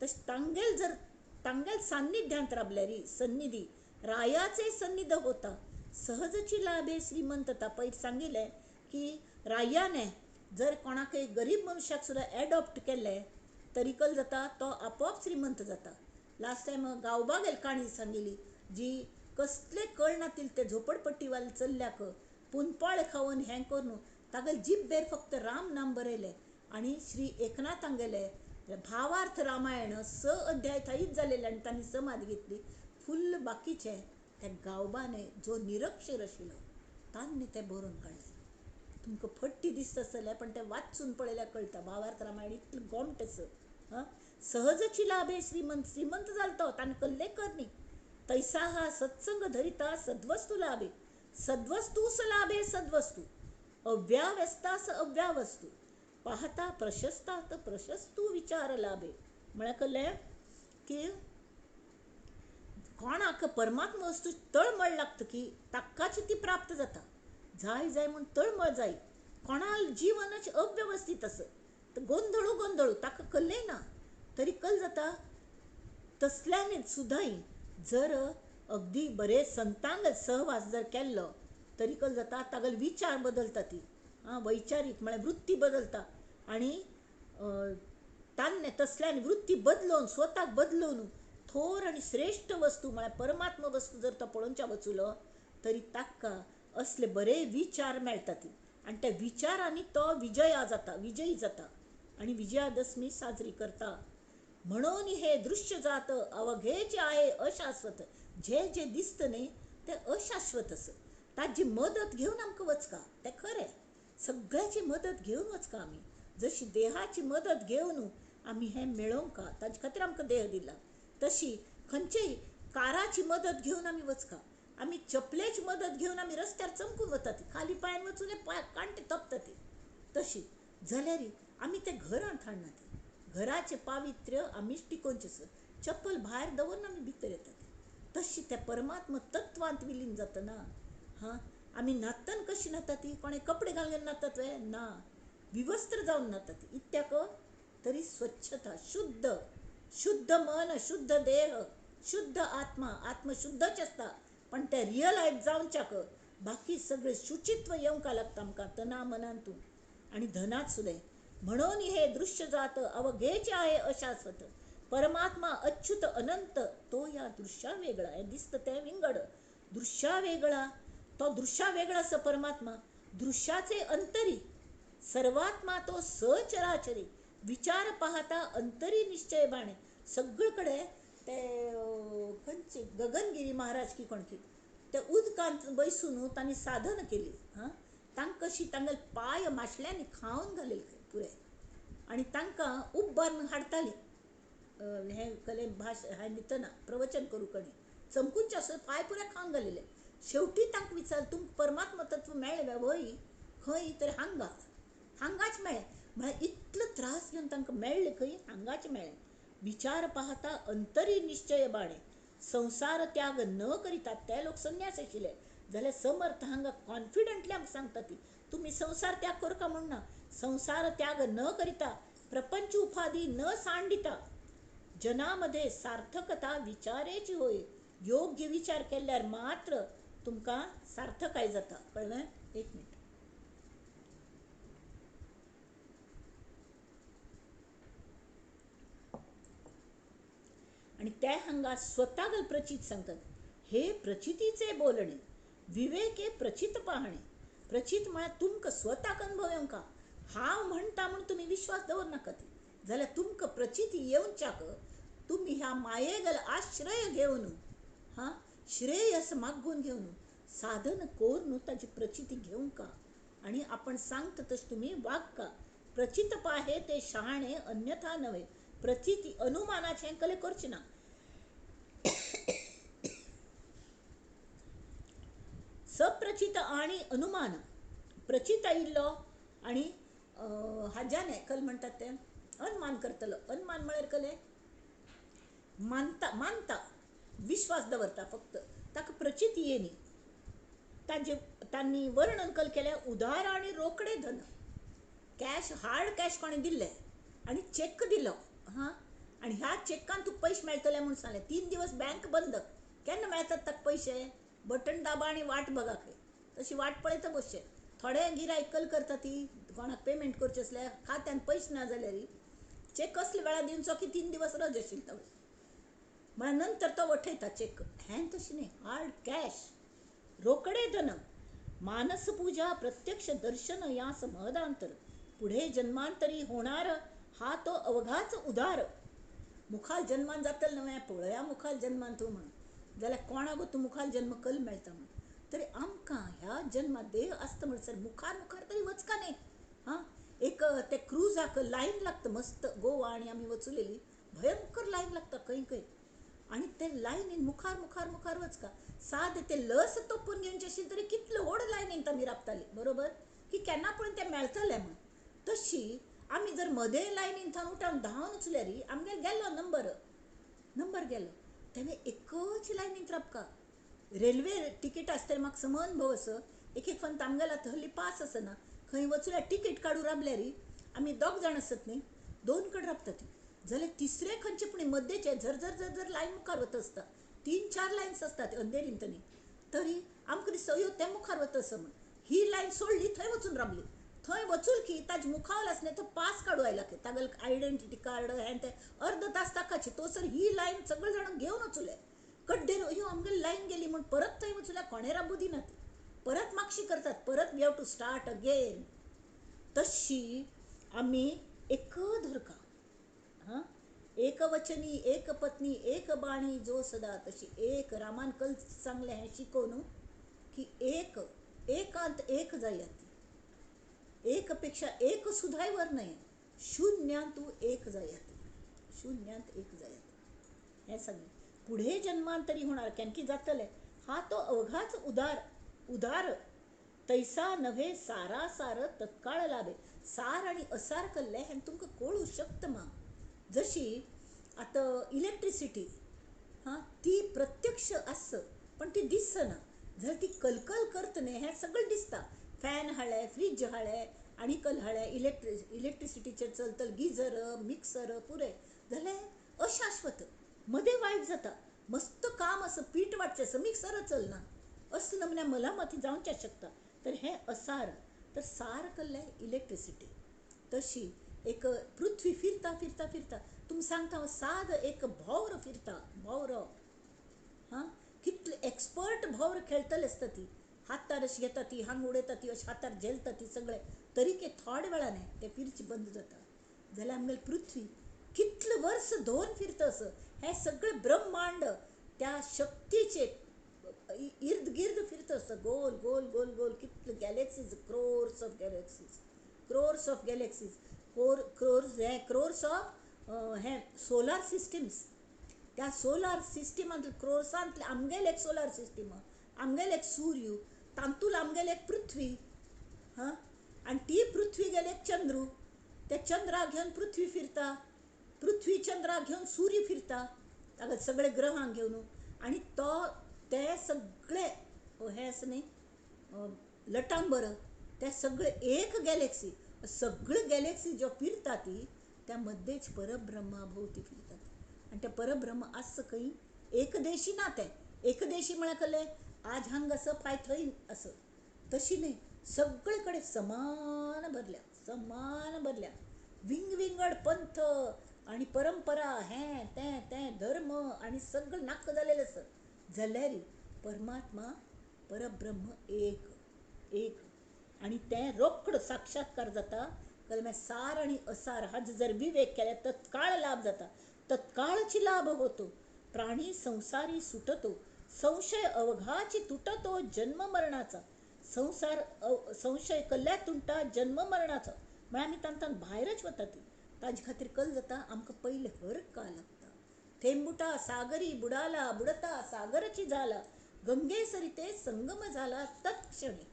तशें तांगेल सान्निध्यांत राबल्यार सन्निधी रायाचे सन्निध होता सहजची लाभे श्रीमंतता पयर सांगिल्लें की रायाने जर कोणाकय गरीब मनशाक सुद्दां एडॉप्ट केलें तरी कल जाता तो आपोआप श्रीमंत जाता लास्ट टायम गांवबागेल काणी सांगिल्ली जी कसले कळ नातील ते झोपडपट्टीवाले चल्ल्याक पुनपाळे खावन हें करून तागेले जिब्बेर फक्त राम नाम बरयलें आनी श्री एकनाथांक गेले भावार्थ रामायण 6 अध्याय थंयच जालेले आनी तांणी समाधी घेतली फुल्ल बाकीचे त्या गांवबाने जो निरक्षर आशिल्लो तांणी तें बरोवन काडलें तुमकां फट्टी दिसता आसतलें पण तें वाचून पळयल्यार कळटा भावार्थ रामायण इतलें गोमटेस सहजची लाभे श्रीमंत जालो तो ताणें कसलें करनी तैसा हा सत्संग धरिता सद्वस्तू लाभे सद्वस्तूस लाभे सद्वस्तू अव्यावस्थास अव्यावस्तू पाहता प्रशस्तात प्रशस्तू विचार लाभे म्हळ्यार कळ्ळें की कोणाक परमात्मा वस्तू तळमळ लागता की ताकाची ती प्राप्त जाता जाय म्हूण तळमळ जाय कोणाल जीवनच अव्यवस्थीत आसत गोंधळू ताका कळ्ळें ना तरी कळ जाता तसल्यानी सुद्दां जर अगदी बरे संतांग सहवास जर केल्लो तरी कळ जाता तागेले विचार बदलता ती वैचारीक म्हळ्यार वृत्ती बदलता आनी तान्ने तसल्यान वृत्ती बदलून स्वताक बदलून थोर आणि श्रेष्ठ वस्तू म्हळ्यार परमात्मा वस्तू जर तो पळोवच्या वचूलो तरी ताका असले बरे विचार मेळटात आणि त्या विचारांनी तो विजयी जाता आणि विजयादशमी साजरी करता. म्हणून हे दृश्य जात अवघेचे आहे अशाश्वत. जे जे दिसत न्ही ते अशाश्वत असं. ताची मदत घेऊन आमकां वचका ते खरें. सगळ्याची मदत घेऊन वचका आमी. जशी देहाची मदत घेऊन आमी हें मेळोवंक ताजे खातीर आमकां देह दिला, तशी खंयचेय काराची मदत घेऊन आमी वचका. आमी चपलेची मदत घेऊन आमी रस्त्यार चमकून वतात, खाली पांयान वचून पांय कांटे तपतात. तशी जाल्यार आमी ते घरांत हाडनात. घराचे पावित्र्य आमीच टिकोवचें. चप्पल भायर दवरून आमी भितर येतात. तशी त्या परमात्मा तत्वांत विलीन जातना आमी न्हाताना कशी न्हातात, कोणे कपडे घालून न्हातात वे ना, विवस्त्र जावन न्हातात. इत्याक तरी स्वच्छता, शुद्ध मन, शुद्ध देह, शुद्ध आत्मा शुद्धच असता. पण ते रियलायज जावच्याक बाकी सगळे शुचित्व येवंका लागता आमकां तना मनांतून आणि धनात सुद्धा. म्हणून हे दृश्य जात अवघेचे आहे अशाश्वत. परमात्मा अच्युत अनंत तो या दृश्या वेगळा. हे दिसतं ते विंगड, दृश्या वेगळा. तो दृश्या वेगळा असं परमात्मा. दृश्याचे अंतरी सर्वात्मा तो सचराचरी. विचार पाहता अंतरी निश्चय बाणे. सगळीकडे ते खंयचे गगनगिरी महाराज की कोणकी ते उदकांत बैसून तांणी साधन केली. तांकां कशी तांगेले पाय माशल्यांनी खावन घालेले पुरे आणि तांकां उब्बारून हाडटाली. हे कले भाशा हांवें दितना प्रवचन करूं कणे चमकूंचे असो पाय पुरे खावन घालेले. शेवटी तांकां विचार तुमकां परमात्मा तत्व मेळ्ळें वय खंय तर हांगाच मेळ्ळें. म्हळ्यार इतलो त्रास घेवन तांकां मेळ्ळें खंय हांगाच मेळ्ळें. विचार पाहता अंतरी निश्चय बाणे. संसार त्याग न करिता ते लोक संन्यास आशिल्ले जाल्यार समर्थ हांगा कॉन्फिडंटली आमकां सांगता ती तुम्ही संसार त्याग करता म्हणना. संसार त्याग न करिता प्रपंच उपाधी न सांडिता जनामध्ये सार्थकता विचारेची होय. योग्य विचार केल्यार मात्र तुमकां सार्थकाय जाता. कळ्ळें? एक मिनिट. आणि ते हांगा स्वतागल प्रचित सांगतात. हे प्रचितीचे बोलणे विवेके प्रचित पाहणे. प्रचित म्हळ्यार तुमकां स्वताक अनुभव येवंका. हांव म्हणटा म्हूण तुमी विश्वास दवरनाका ती जाल्यार तुमकां प्रचिती येवच्याक तुमी ह्या मायेगल आश्रय घेवन श्रेयस मागून घेवन साधन करून ताची प्रचिती घेवंका आणि आपण सांगता तशें तुमी वागका. प्रचित पाहे ते शहाणे अन्यथा नव्हे. प्रचिती अनुमानाचे कले करचे ना. सप्रचित आणि अनुमान. प्रचित आयिल्लो आणि हाज्याने कल म्हणटात ते अनुमान करतलो. अनुमान म्हळ्यार कले मानता विश्वास दवरता फक्त ताका प्रचिती येनी. तांणी वर्णन कल केले उदार आणि रोकडे धन. कॅश हार्ड कॅश कोणी दिल्ले आणि चेक दिलो आणि ह्या चेकान तुका पयशे मेळटले म्हणून सांगले. 3 दिवस बँक बंद. केन्ना मेळटात ताका पयशे? बटन दाबा आणि वाट बघा खंय. तशी वाट पळयता बसचे. थोडे गिरायक कल करता ती कोणाक पेमेंट करचे असल्यार खात्यान पयशे ना जाल्यार चेक कसले वेळा दिवचो की 3 दिवस रज आशिल्लो म्हळ्यार नंतर तो वठयता चेक. हें तशें न्ही. हार्ड कॅश रोकडे धन. मानस पूजा प्रत्यक्ष दर्शन यास महदांतर. पुढे जन्मांतरी होणार हा तो अवघाच उदार. मुखाल जन्मान जातले नव्हे पळया मुखाल जन्मान तूं म्हणून जाल्यार कोणा गो तूं मुखाल जन्म कल मेळटा म्हणून. तरी आमकां ह्या जन्मात देह आसता म्हणसर मुखार तरी वचका न्ही. एक ते क्रुजाक लायन लागता मस्त. गोवा आणि आमी वचुलेली भयंकर लायन लागता खंय आणि ते लायनीन मुखार वचका. सादें ते लस तोपून घेवचें आशिल्लें तरी कितलो व्हड लायनीन आमी राबताली बरोबर की केन्ना पूण तें मेळटलें म्हूण. तशी आमी जर मदे लायनीन थावन उठून धांवन उचल्यार आमगेलो गेलो नंबर गेलो. तेन्ना एकच लायनीन राबका. रेल्वे तिकीट आसता म्हाका सम अनुभव असो. एक फावट आमगेलो हल्ली पास आसना खंय वचल्यार तिकीट काडून राबल्यार आमी 2 जाण आसत न्ही 2 कडेन राबतात जाल्यार तिसरे खंयचे पूण मध्येचे झर लायन मुखार वता आसता. 3-4 लायन्स आसतात अंधेरीन तरी आमकां दिसता अयो ते मुखार वता असो म्हण. ही लायन सोडली थंय वचून राबली थंय वचूल की ताज मुखावल आसले तो पास काडू आयला की तागल आयडेंटिटी कार्ड हें तें अर्ध तास ताकाची तो सर ही लायन सगळे जाण घेवन वचुले कड्डेर अयो आमगेली लायन गेली म्हण परत थंय वचुल्या कोणे राबू दिनात परत मागशी करतात परत we have to start again तशी आम्ही एक धरका हां एक वचनी एक पत्नी एक बाणी जो सदा तशी एक रामान कल चांगले हे शिकवून की एक एकांत एक जायाती एक पेक्षा एक सुधायवर नाही शून्यांतू एक जायाती शून्यांत एक जायाती हे सगळे पुढे जन्मांतरी होणार कॅनकी जातले हा तो अवघाच उदार तैसा नव्हे सारा सार तत्काळ लाभे सार आणि असार कल्ले हे तुमका कळू शकतं मा जशी आता इलेक्ट्रिसिटी हां ती प्रत्यक्ष असं पण ती दिसना जर ती कलकल करतने हे सगळं दिसता फॅन हाळे फ्रीज हाळे आणि कल हाळे इलेक्ट्रिसिटीचेर चलतल गिजर मिक्सर पुरे जाले अशाश्वत मध्ये वाईट जाता मस्त काम असं पीठ वाटचे असं मिक्सर चलना असं नमन्या मला मती जावच्या शकता तर हे असार तर सार कल्ले इलेक्ट्रिसिटी तशी एक पृथ्वी फिरता फिरता फिरता तुम सांगता साध एक भौर फिरता भौर हां कितले एक्सपर्ट भौर खेळतले असता ती हातार अशी घेता ती हांग उडयता ती अशी हातार झेलता ती सगळे तरी के थोडे वेळाने ते फिरची बंद जाता जाल्यार आमगेली पृथ्वी कितले वर्स धोन फिरता असं हे सगळे ब्रह्मांड त्या शक्तीचे इर्द गिर्द फिरत असतं गोल गोल गोल गोल कितले galaxies crores of galaxies crores of galaxies crores of हे सोलार सिस्टम्स त्या सोलार सिस्टमांतले क्रोर्सांतले आमगेले एक सोलार सिस्टम आमगेले एक सूर्य तांतूल आमगेले एक पृथ्वी हां आणि ती पृथ्वी गेले एक चंद्रू ते चंद्राक घेवन पृथ्वी फिरता पृथ्वी चंद्राक घेवन सूर्य फिरता ताका सगळे ग्रहांक घेवन आणि तो ते सगळे हे असं नाही लटांबर ते सगळे एक गॅलेक्सी सगळे गॅलेक्सी ज्यो फिरता ती त्या मध्येच परब्रह्मा भोवती फिरतात आणि त्या परब्रह्म असं काही एकदेशी ना ते एकदेशी म्हणा कले आज हांग असं फाय थंय असं तशी नाही सगळीकडे समान भरल्या विंगड पंथ आणि परंपरा हे ते धर्म आणि सगळं नाक झालेलं असं जाल्यार परमात्मा परब्रह्म एक एक आणि ते रोखड साक्षात्कार जाता कलमे सार आणि असार हा जर विवेक केला तत्काळ लाभ जाता तत्काळची लाभ होतो प्राणी संसारी सुटतो संशय अवघाची तुटतो जन्म मरणाचा संशय कल्ल्या तुंटा जन्म मरणाचा म्हळ्यार आमी तांतान भायरच वता ती ताजे खातीर कल जाता आमकां पयले हर का लागता थेंबुटा सागरी बुडाला बुडता सागरची झाला गंगे सरिते संगम झाला तत्क्षणी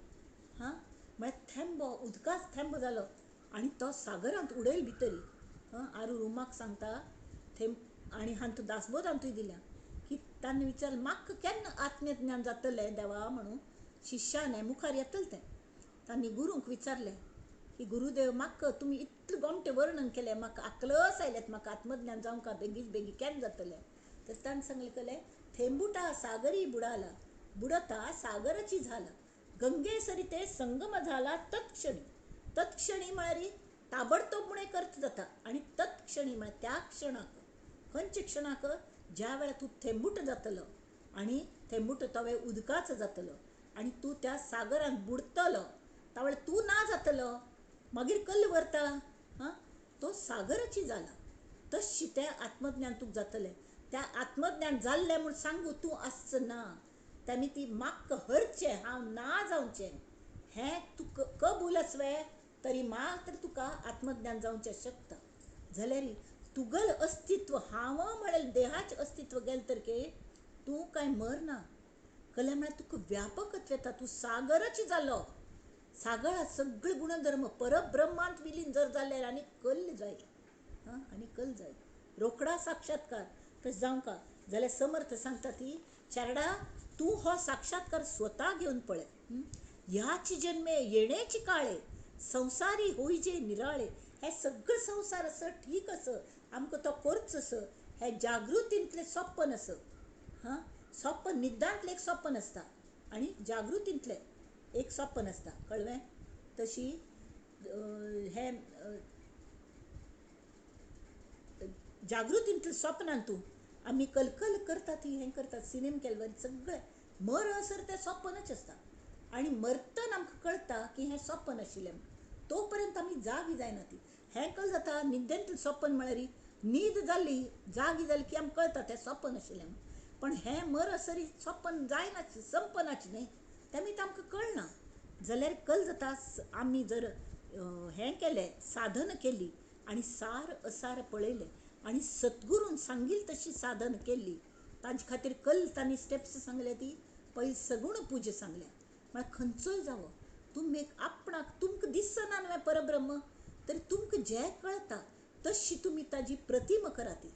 हां म्हळ्यार थेंब उदकाच थेंब जालो आणि तो सागरांत उडयल भितरी हां आरू रुमाक सांगता थेंब आणि हांतू दासबोध हांतूय दिल्या की तांणी विचार म्हाका केन्ना आत्मज्ञान जातलें देवा म्हणून शिष्याने मुखार येतलें तें तांणी गुरूंक विचारलें की गुरुदेव म्हाका तुमी इतलें गोमटें वर्णन केलें म्हाका आकलस आयल्यात म्हाका आत्मज्ञान जावंक बेगीच बेगी केन्ना जातलें तर ताणें सांगलें थेंबुटा सागरी बुडाला बुडता सागराची झाला गंगे सरिते संगम झाला तत्क्षणी म्हळ्यार ताबडतोब म्हणे करत जाता आणि तत्क्षणी म्हळ्यार त्या क्षणाक खंयच्या क्षणाक ज्या वेळार तूं थेंबूट जातलो आणि थेंबूट तवे उदकाच जातलो आणि तूं त्या सागरांत बुडतलो त्यावेळी तूं ना जातलो मागीर कल्ल व्हरता हां तो सागराची जाला तशी तें आत्मज्ञान तुका जातलें त्या आत्मज्ञान जाल्लें म्हूण सांगू तूं आसच ना तांणी ती म्हाका हरचें हांव ना जावचें हें तूं कबूल आसवे तरी मात्र तुका आत्मज्ञान जावचें शकता जाल्यार तुगल अस्तित्व हांव म्हणेल देहाचें अस्तित्व गेलें तर के तूं कांय मरना कळ्ळें म्हळ्यार तुका व्यापकत्व येता तूं सागरच जालो सागरात सगळे गुणधर्म परब्रह्मांत विलीन जर जाल्यार आनी कल्ल जाय हां आनी कल्ल जाय रोखडा साक्षात्कार तशें जावंका जाल्यार समर्थ सांगता ती चारडा तूं हो साक्षात्कार स्वता घेवन पळय ह्याची जन्मे येण्याची काळे संसारी होईजे निराळे हे सगळं संसार असं ठीक असं आमकां तो करच असं हे जागृतींतलें स्वप्न असं हां स्वप्न निद्दांतलें एक स्वप्न आसता आणि जागृतींतलें एक स्वप्न आसता कळ्ळें तशी हे जागृतींतल्या स्वप्नांतू आमी कलकल करतात हें करतात सिनेमा केले सगळें मर असर तें स्वप्नच आसता आनी मरतना आमकां कळटा की हें स्वप्न आशिल्लें तो पर्यंत आमी जागी जायना ती हें कळ जाता न्हिदेंतलें स्वप्न म्हळ्यार न्हीद जाली जागी जाली की आमकां कळटा तें स्वप्न आशिल्लें पण हें मर असरी स्वप्न जायनाच संपनाचें न्ही तें आमकां कळना जाल्यार कळ जाता आमी जर हें केलें साधन केली आनी सार असार पळयलें आनी सद्गुरून सांगिल तशी साधन केली ताजे खातीर कल तांणी स्टेप्स सांगल्या ती पयली सगूण पुजा सांगल्या म्हळ्यार खंयचोय जावो तुमी एक आपणाक तुमकां दिसना न्हय परब्रह्म तरी तुमकां जें कळटा तशी तुमी ताजी प्रतिमा कराती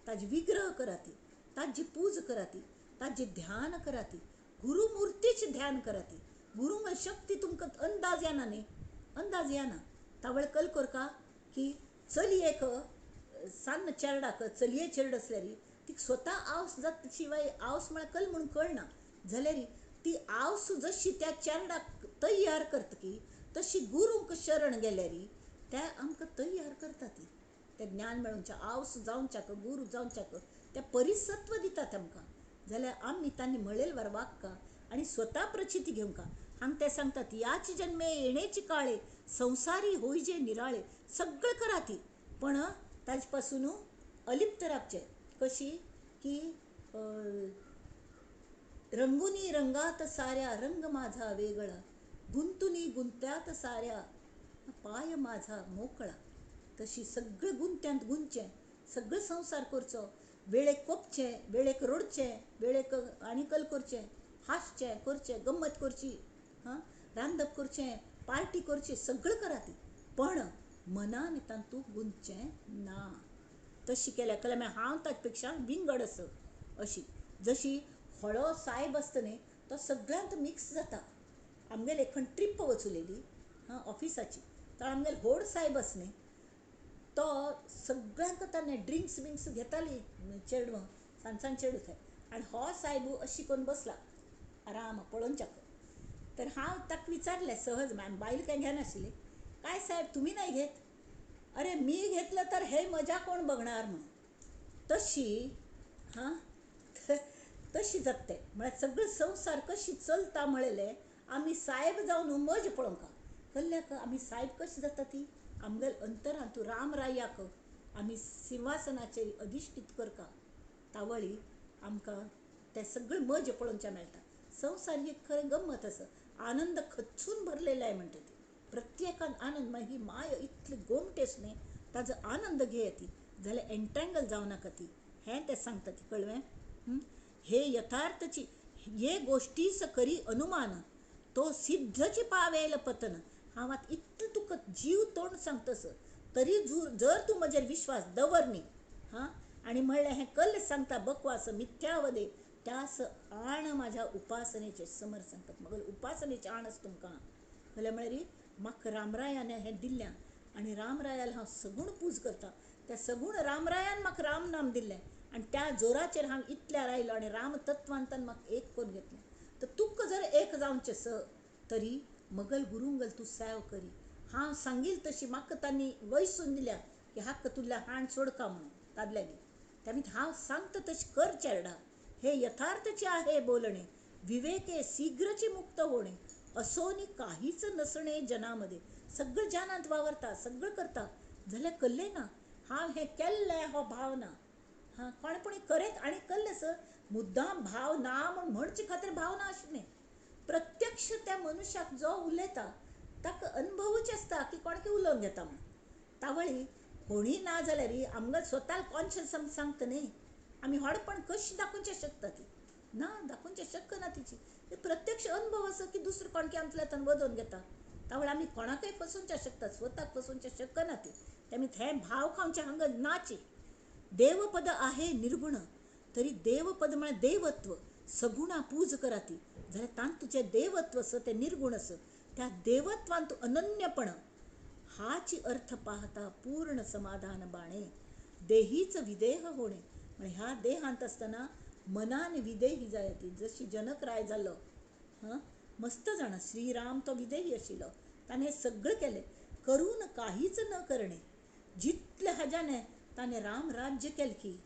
ताजी विग्रह कराती ताजी पूज कराती ताजे ध्यान कराती गुरुमुर्तीचे ध्यान कराती गुरुंग शक्ती तुमकां अंदाज येना न्ही अंदाज येना तावळ कल करका की चलयेक सान्न चेरडाक चलये चेरड आसल्यार ती स्वता आवस जाता शिवाय आवस म्हळ्यार कल म्हणून कळना जाल्यार ती आवस जशी त्या चेरडाक तयार करता की तशी गुरूंक शरण गेल्यार त्या आमकां तयार करता ती तें ज्ञान मेळोवच्या आवस जावच्याक गुरू जावच्याक तें परिसत्व दितात आमकां जाल्यार आमी तांणी म्हणलेले वर वागका आनी स्वता प्रचिती घेवंका हांगा ते सांगतात याचे जन्मे येणेचे काळे संसारी होईजे निराळे सगळं करा ती पण ताजे पासून अलिप्त रावचे कशी की रंगुनी रंगात साऱ्या रंग माझा वेगळा गुंतुनी गुंत्यात साऱ्या पाय माझा मोकळा तशी सगळं गुंत्यांत गुंतचें सगळं संसार करचो वेळेक कोपचें वेळेक रडचें वेळेक आनीकल करचें हासचें करचें गंमत करची रांदप करचें पार्टी करची सगळं करा ती पण मनान तांतू गुंतचें ना तशी केल्या कल्या हांव ताजे पेक्षा विंगड आसा अशी जशी हळो सायब आसता न्ही तो सगळ्यांत मिक्स जाता आमगेली एक खंय ट्रीप वचुलेली ऑफिसाची तर आमगेलो व्हड सायब आसा न्ही तो सगळ्यांक ताणें ड्रिंक्स बिंक्स घेताली चेडवां सांसान चेडूं थंय आनी हो सायबू अशी करून बसला आराम पळोवच्याक तर हांव ताका विचारलें सहज बायल कांय घेनाशिल्ली काय साहेब तुमी नाही घेत अरे मी घेतलं तर हे मजा कोण बघणार म्हणून तशी तशी जाते म्हळ्यार सगळं संसार कशी चलता म्हळेलें आमी साहेब जावन मज पळोवंका कल्ल्याक आमी साहेब कशी जाता ती आमगेल अंतरान तूं रामरायाक आमी सिंहासनाचेर अधिश्ठीत करका तावळी आमकां तें सगळें मज पळोवचें मेळटा संवसार ही खरें गंमत आसा आनंद खच्चून भरलेला आहे म्हणटा ती प्रत्येकान आनंद मागीर ही माय इतली गोमटेस न्ही ताजो आनंद घे ती जाल्यार एंटँगल जावं नाका ती हें तें सांगता ती कळ्ळें हे यथार्थची हे गोष्टीच करी अनुमान तो सिद्धची पावेल पतन हांव आतां इतलें तुका जीव तोंड सांगतस तरी जर तूं म्हजेर विश्वास दवर न्ही आनी म्हणलें हें कल्ल सांगता बकवास मिथ्यावदे त्यास आण माझ्या उपासनेचे समर सांगतात मग उपासनेचे आणच तुमकां जाल्यार म्हळ्यार म्हाका रामरायान हें दिल्लें आनी रामरायाल हांव सगूण पूज करता त्या सगूण रामरायान म्हाका राम नाम दिल्लें आनी त्या जोराचेर हांव इतल्यार आयलो आनी राम तत्वांतान म्हाका एक करून घेतलें तर तुका जर एक जावचें स तरी मगल गुरुंगल तूं सेव करी हांव सांगील तशी म्हाका तांणी वयसून दिल्या की हाक तुल्ल्या हाण सोडका म्हणून दादल्यानी त्या हांव सांगता तशी कर चेरडा हे यथार्थचे आहे बोलणे विवेके शीघ्रचे मुक्त होणे असोनी काहीच नसणे जनामध्ये सगळं जनांत वावरता सगळं करता जाल्यार कल्लें ना हांव हें केल्लें हो भावना कोणपणी करेत आनी कल्लें स मुद्दाम भाव ना म्हूण म्हणचे खातीर भावना आशिल्लें प्रत्यक्ष त्या मनशाक जो उलयता ताका अनुभवच आसता की कोणके उलोवन घेता म्हणून तावळी कोणी ना जाल्यार आमकां स्वता कॉन्शियस सांगता न्ही आमी व्हडपण कशी दाखोवचें शकता ती ना दाखोवचें शक्य ना तिची प्रत्यक्ष अनुभव असो की दुसरो कोणके आमतल्यान वदोवन घेता तावळे आमी कोणाकय फसोवचें शकता स्वताक फसोवचें शक्य ना ती तेमी हें भाव खावचें हांगा नाची देवपद आहे निर्गुण तरी देवपद म्हळ्यार देवत्व सगुणा पूज करा ती जाल्यार तांत तुजें देवत्व आसा तें निर्गुण आसा त्या देवत्वान तूं अनन्यपण हाची अर्थ पाहता पूर्ण समाधान बाणे देहीच विदेह होणे म्हणजे ह्या देहांत आसतना मनान विदेही जाय ती जशी जनक राय जाल्लो मस्त जाणा श्रीराम तो विदेही आशिल्लो ताणें सगळें केलें करून काहीच न करणे. जितल्या हाज्याने ताने राम राज्य केलं की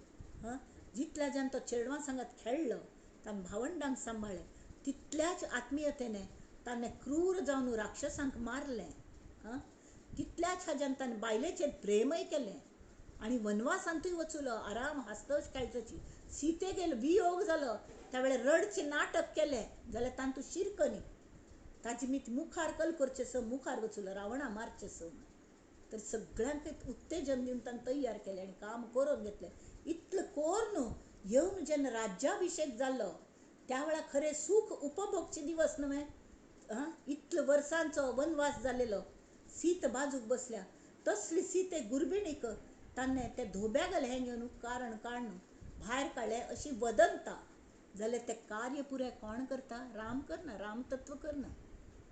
जितल्या ज्यान तो चेडवां सांगत खेळलो, तान भावंडांक सांबाळले, तितल्याच आत्मीयतेने ताने क्रूर जावन राक्षसांक मारले. तितल्याच हाज्यान ताने बायलेचेर प्रेमय केलें आणि वनवासांतूय वचुलो, आराम हास्तच खेळचोची. सीतेगेल वियोग जालो त्या वेळेर रडचे नाटक केले जाल्यार तांतू शिरक न्ही. ताजी मीत मुखार कल करचेसो, मुखार वचुलो रावणा मारचेसो. तर सगळ्यांक उत्तेजन दिवन ताणें तयार केलें आनी काम करून घेतलें. इतलें कोर न्हू, येवन जेन्ना राज्याभिशेक जाल्लो त्या वेळार खरें सूख उपभोगचे दिवस न्हय. इतल्या वर्सांचो वनवास जालेलो, सीत बाजूक बसल्या, तसली सीते गुरबिणीक ताणें ते धोब्यागल हें घेवन कारण काडून भायर काडलें अशी वदंता. जाल्यार तें कार्य पुरें कोण करता? राम करना, रामतत्व करना.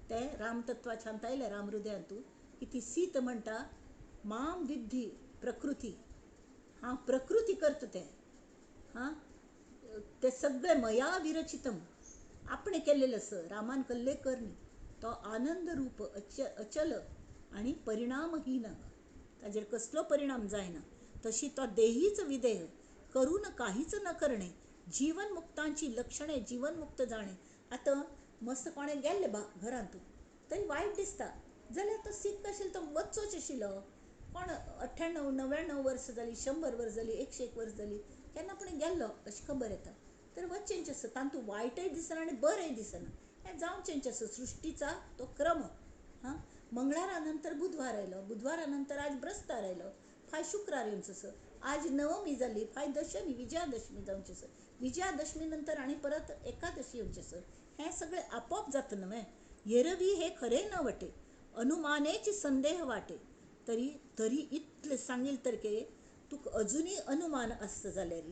ते रामतत्वाच्या आयले राम हृदयांतू की ती सीत म्हणटा, माम विद्धी प्रकृती, हांव प्रकृती करता ते सगळे मया विरचितम, आपणे केलेलं रामान कल्ले करनी. तो आनंद रूप अचल आणि परिणामहीन, ताजेर कसलो परिणाम जायना. तशी तो देहीच विदेह, करून काहीच न करणे. जीवनमुक्तांची लक्षणे जीवनमुक्त जाणे. आता मस्त कोणे गेल्ले घरांतू तरी वायट दिसता जाल्यार तो सीख आशिल्लो तो वचचोच आशिल्लो. कोण 98, 99 वर्स जाली, 100 वर्स जाली, 101 वर्स जाली, केन्ना पूण गेल्लो अशी खबर येता. तर वचचेंचें आसा. तांतू वायटय दिसना आनी बरेंय दिसना. हें जावचेंचें आसा. सृश्टीचा तो क्रम. मंगळारा नंतर बुधवार आयलो, बुधवारा नंतर आज ब्रस्तार आयलो, फाय शुक्रार येवचो आसा. आज नवमी जाली, फाय दशमी विजयादशमी जावची आसा. विजयादशमी नंतर आनी परत एकादशी येवची आसा. हें सगळें आपोआप जाता न्हय. एरवी हे खरें न वटे, अनुमानेची संदेह वाटे. तरी इतलें सांगिल तरके तुका अजुनी अनुमान आसता जाल्यार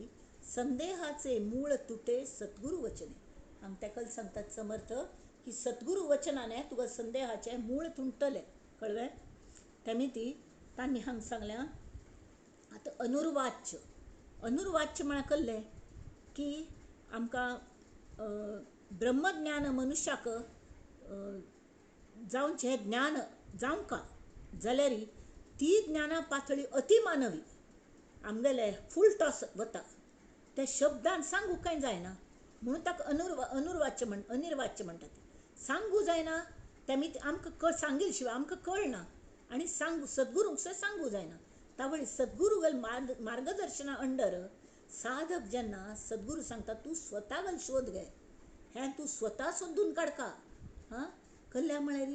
संदेहाचे मूळ तुटे सद्गुरू वचने. आम तेका सांगतात समर्थ की सद्गुरू वचनाने तुका संदेहाचे मूळ तुंटले. कळ्ळें? तेमी ती तांणी हांग सांगल्या. आतां अनुर्वाच्य म्हळ्यार कल्लें की आमकां ब्रह्मज्ञान मनुश्याक जावचें ज्ञान जावंका जाल्यार ती ज्ञाना पातळी अतिमानवी आमगेले फूल टॉस वता. ते शब्दान सांगू कांय जायना म्हणून ताका अनिर्वाच्य म्हणटात. सांगू जायना तेमी आमकां सांगिल शिवाय आमकां कळना आनी सद्गुरूंक सुद्दां सांगू जायना. तावळी सद्गुरूगल मार्गदर्शना अंडर साधक जेन्ना सद्गुरू सांगता तूं स्वतागल शोध घे, हें तूं स्वता सोदून काडका. कल्ल्या म्हळ्यार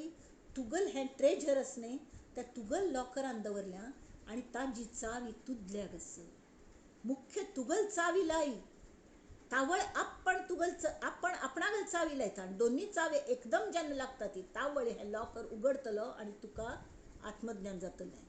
तुगल हें ट्रेजर आसा न्ही, तें तुगल लॉकरान दवरल्या आनी ताजी चावी तुदल्याक आसा. मुख्य तुगल चावी लाई, तावळ आपण आपणागल चावी लायता आनी दोनी चावे एकदम जेन्ना लागता ती तावळ हें लॉकर उगडतलो आनी तुका आत्मज्ञान जातलें.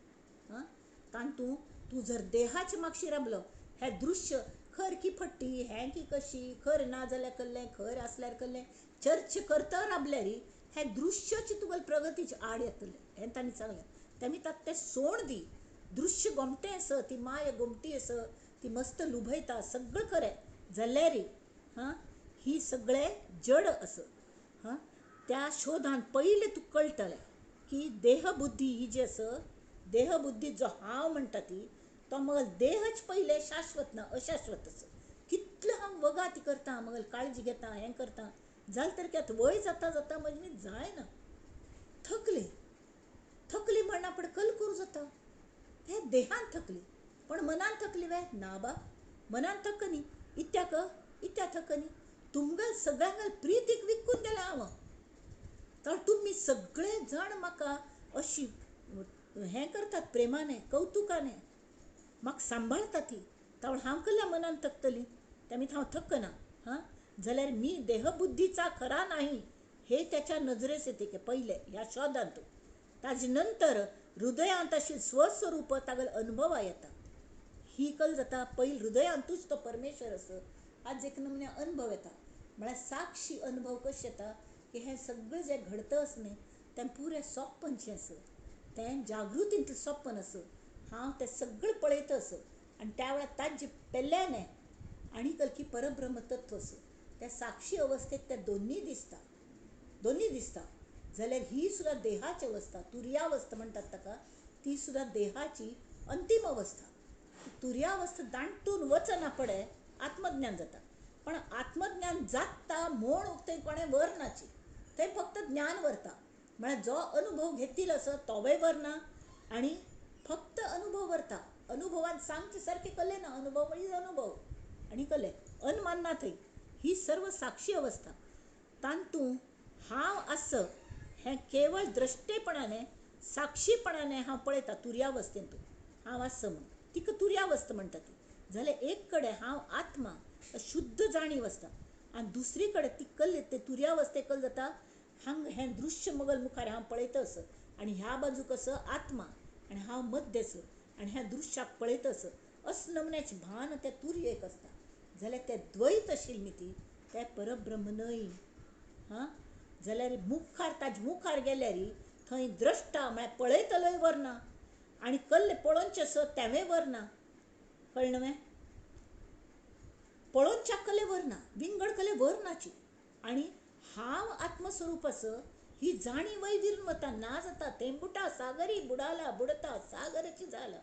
तांतू तूं जर देहाचे मागशी राबलो, हें दृश्य खर की फट्टी, हें की कशी, खर ना जाल्यार कल्लें, खर आसल्यार कल्लें, चर्च करता राबल्यार हें दृश्याची तुगल प्रगतीची आड येतलें. हें तांणी सांगलें. तेमी ताका तें सोड दी. दृश्य गोमटें आसा, ती माय गोमटी आसा, ती मस्त लुभयता, सगळं खरें जाल्यार ही सगळें जड आसा. त्या शोधान पयलें तुका कळटलें की देहबुद्धी ही जी आसा, देहबुद्धी जो हांव म्हणटा ती तो मगल देहच पयलें शाश्वत ना, अशाश्वत आसा. कितलें हांव वगाती करता, मगल काळजी घेता, हें करता, जाल्यार तर कितें वय जाता जाता म्हजी जायना. थकली म्हणना पण कल करूं जाता. हें देहान थकली पण मनान थकली वे ना बा. मनान थकनी इत्या थकनी तुमगल सगळ्यांगल प्रीतीक विकून गेलें हांव. तर तुमी सगळे जाण म्हाका अशी हें करतात प्रेमाने, कौतुकाने म्हाका सांबाळटा ती. तावळ हांव कल्ल्या मनान थकतली, तेमी हांव थकना. जाल्यार मी देहबुद्धीचा खरा नाही हे त्याच्या नजरेस येते की पहिले ह्या शोधांत. ताजे नंतर हृदयांत अशी स्वस्वरूप तागल अनुभव येता. ही कल जाता पहिले हृदयांतूच तो परमेश्वर आसा. आज एक नमुने अनुभव येता म्हळ्यार साक्षी अनुभव कशें येता की हें सगळें जें घडता आसा न्ही तें पुरें सोप्पनशें आसा. तें जागृतींतलें सोप्पन आसा. हांव तें सगळें पळयता आसा आनी त्या वेळार ताजे पेल्याने आनी कलकी परब्रह्म तत्व आसा. त्या साक्षी अवस्थेक ते दोन्ही दिसता. जाल्यार ही सुद्धा देहाची अवस्था, तुर्यावस्था म्हणटात ताका, ती सुद्धा देहाची अंतिम अवस्था. तुर्यावस्था दांटून वचना पडे आत्मज्ञान जाता. पण आत्मज्ञान जाता म्हूण उक्ते कोणें वरनाची, थंय फक्त ज्ञान व्हरता. म्हळ्यार जो अनुभव घेतिलो आसा तोवय व्हरना आनी फक्त अनुभव व्हरता. अनुभवान सांगचे सारकें कळ्ळें ना. अनुभव म्हणजे अनुभव आनी कळ्ळें. अनमान ना थंय. ही सर्व साक्षी अवस्था. तांतूं हांव आस हें केवळ द्रश्टेपणाने, साक्षीपणाने हांव पळयता तुर्यावस्थेंत. हांव आस म्हूण तिका तुर्यावस्था म्हणटा ती. जाल्यार एक कडेन हांव आत्मा शुद्ध जाणीव आसता आनी दुसरी कडेन ती कल्ले ते तुर्यावस्थेक कल जाता. हांग हें दृश्य मगल मुखार हांव पळयतस आनी ह्या बाजू कसं आत्मा आनी हांव मध्यस आनी ह्या दृश्याक पळयतस. असं नमन्याचें भान त्या तुर्येक आसता. जाल्यार तें द्वैत आशिल्ली न्ही ती, तें परब्रह्म न्हय. हां, जाल्यार मुखार ताजे मुखार गेल्यार थंय द्रश्टा म्हळ्यार पळयतलोय व्हरना आनी कल्ले पळोवनचें आसा तेंवूय व्हरना. कळ्ळें न्हय? पळोवनच्या कले व्हरना, विंगड कले व्हरनाची. आनी हांव आत्मस्वरूप आस ही जाणीवय विरून वता. ना जाता तेंबुटा सागरी बुडाला, बुडता सागराची जाला.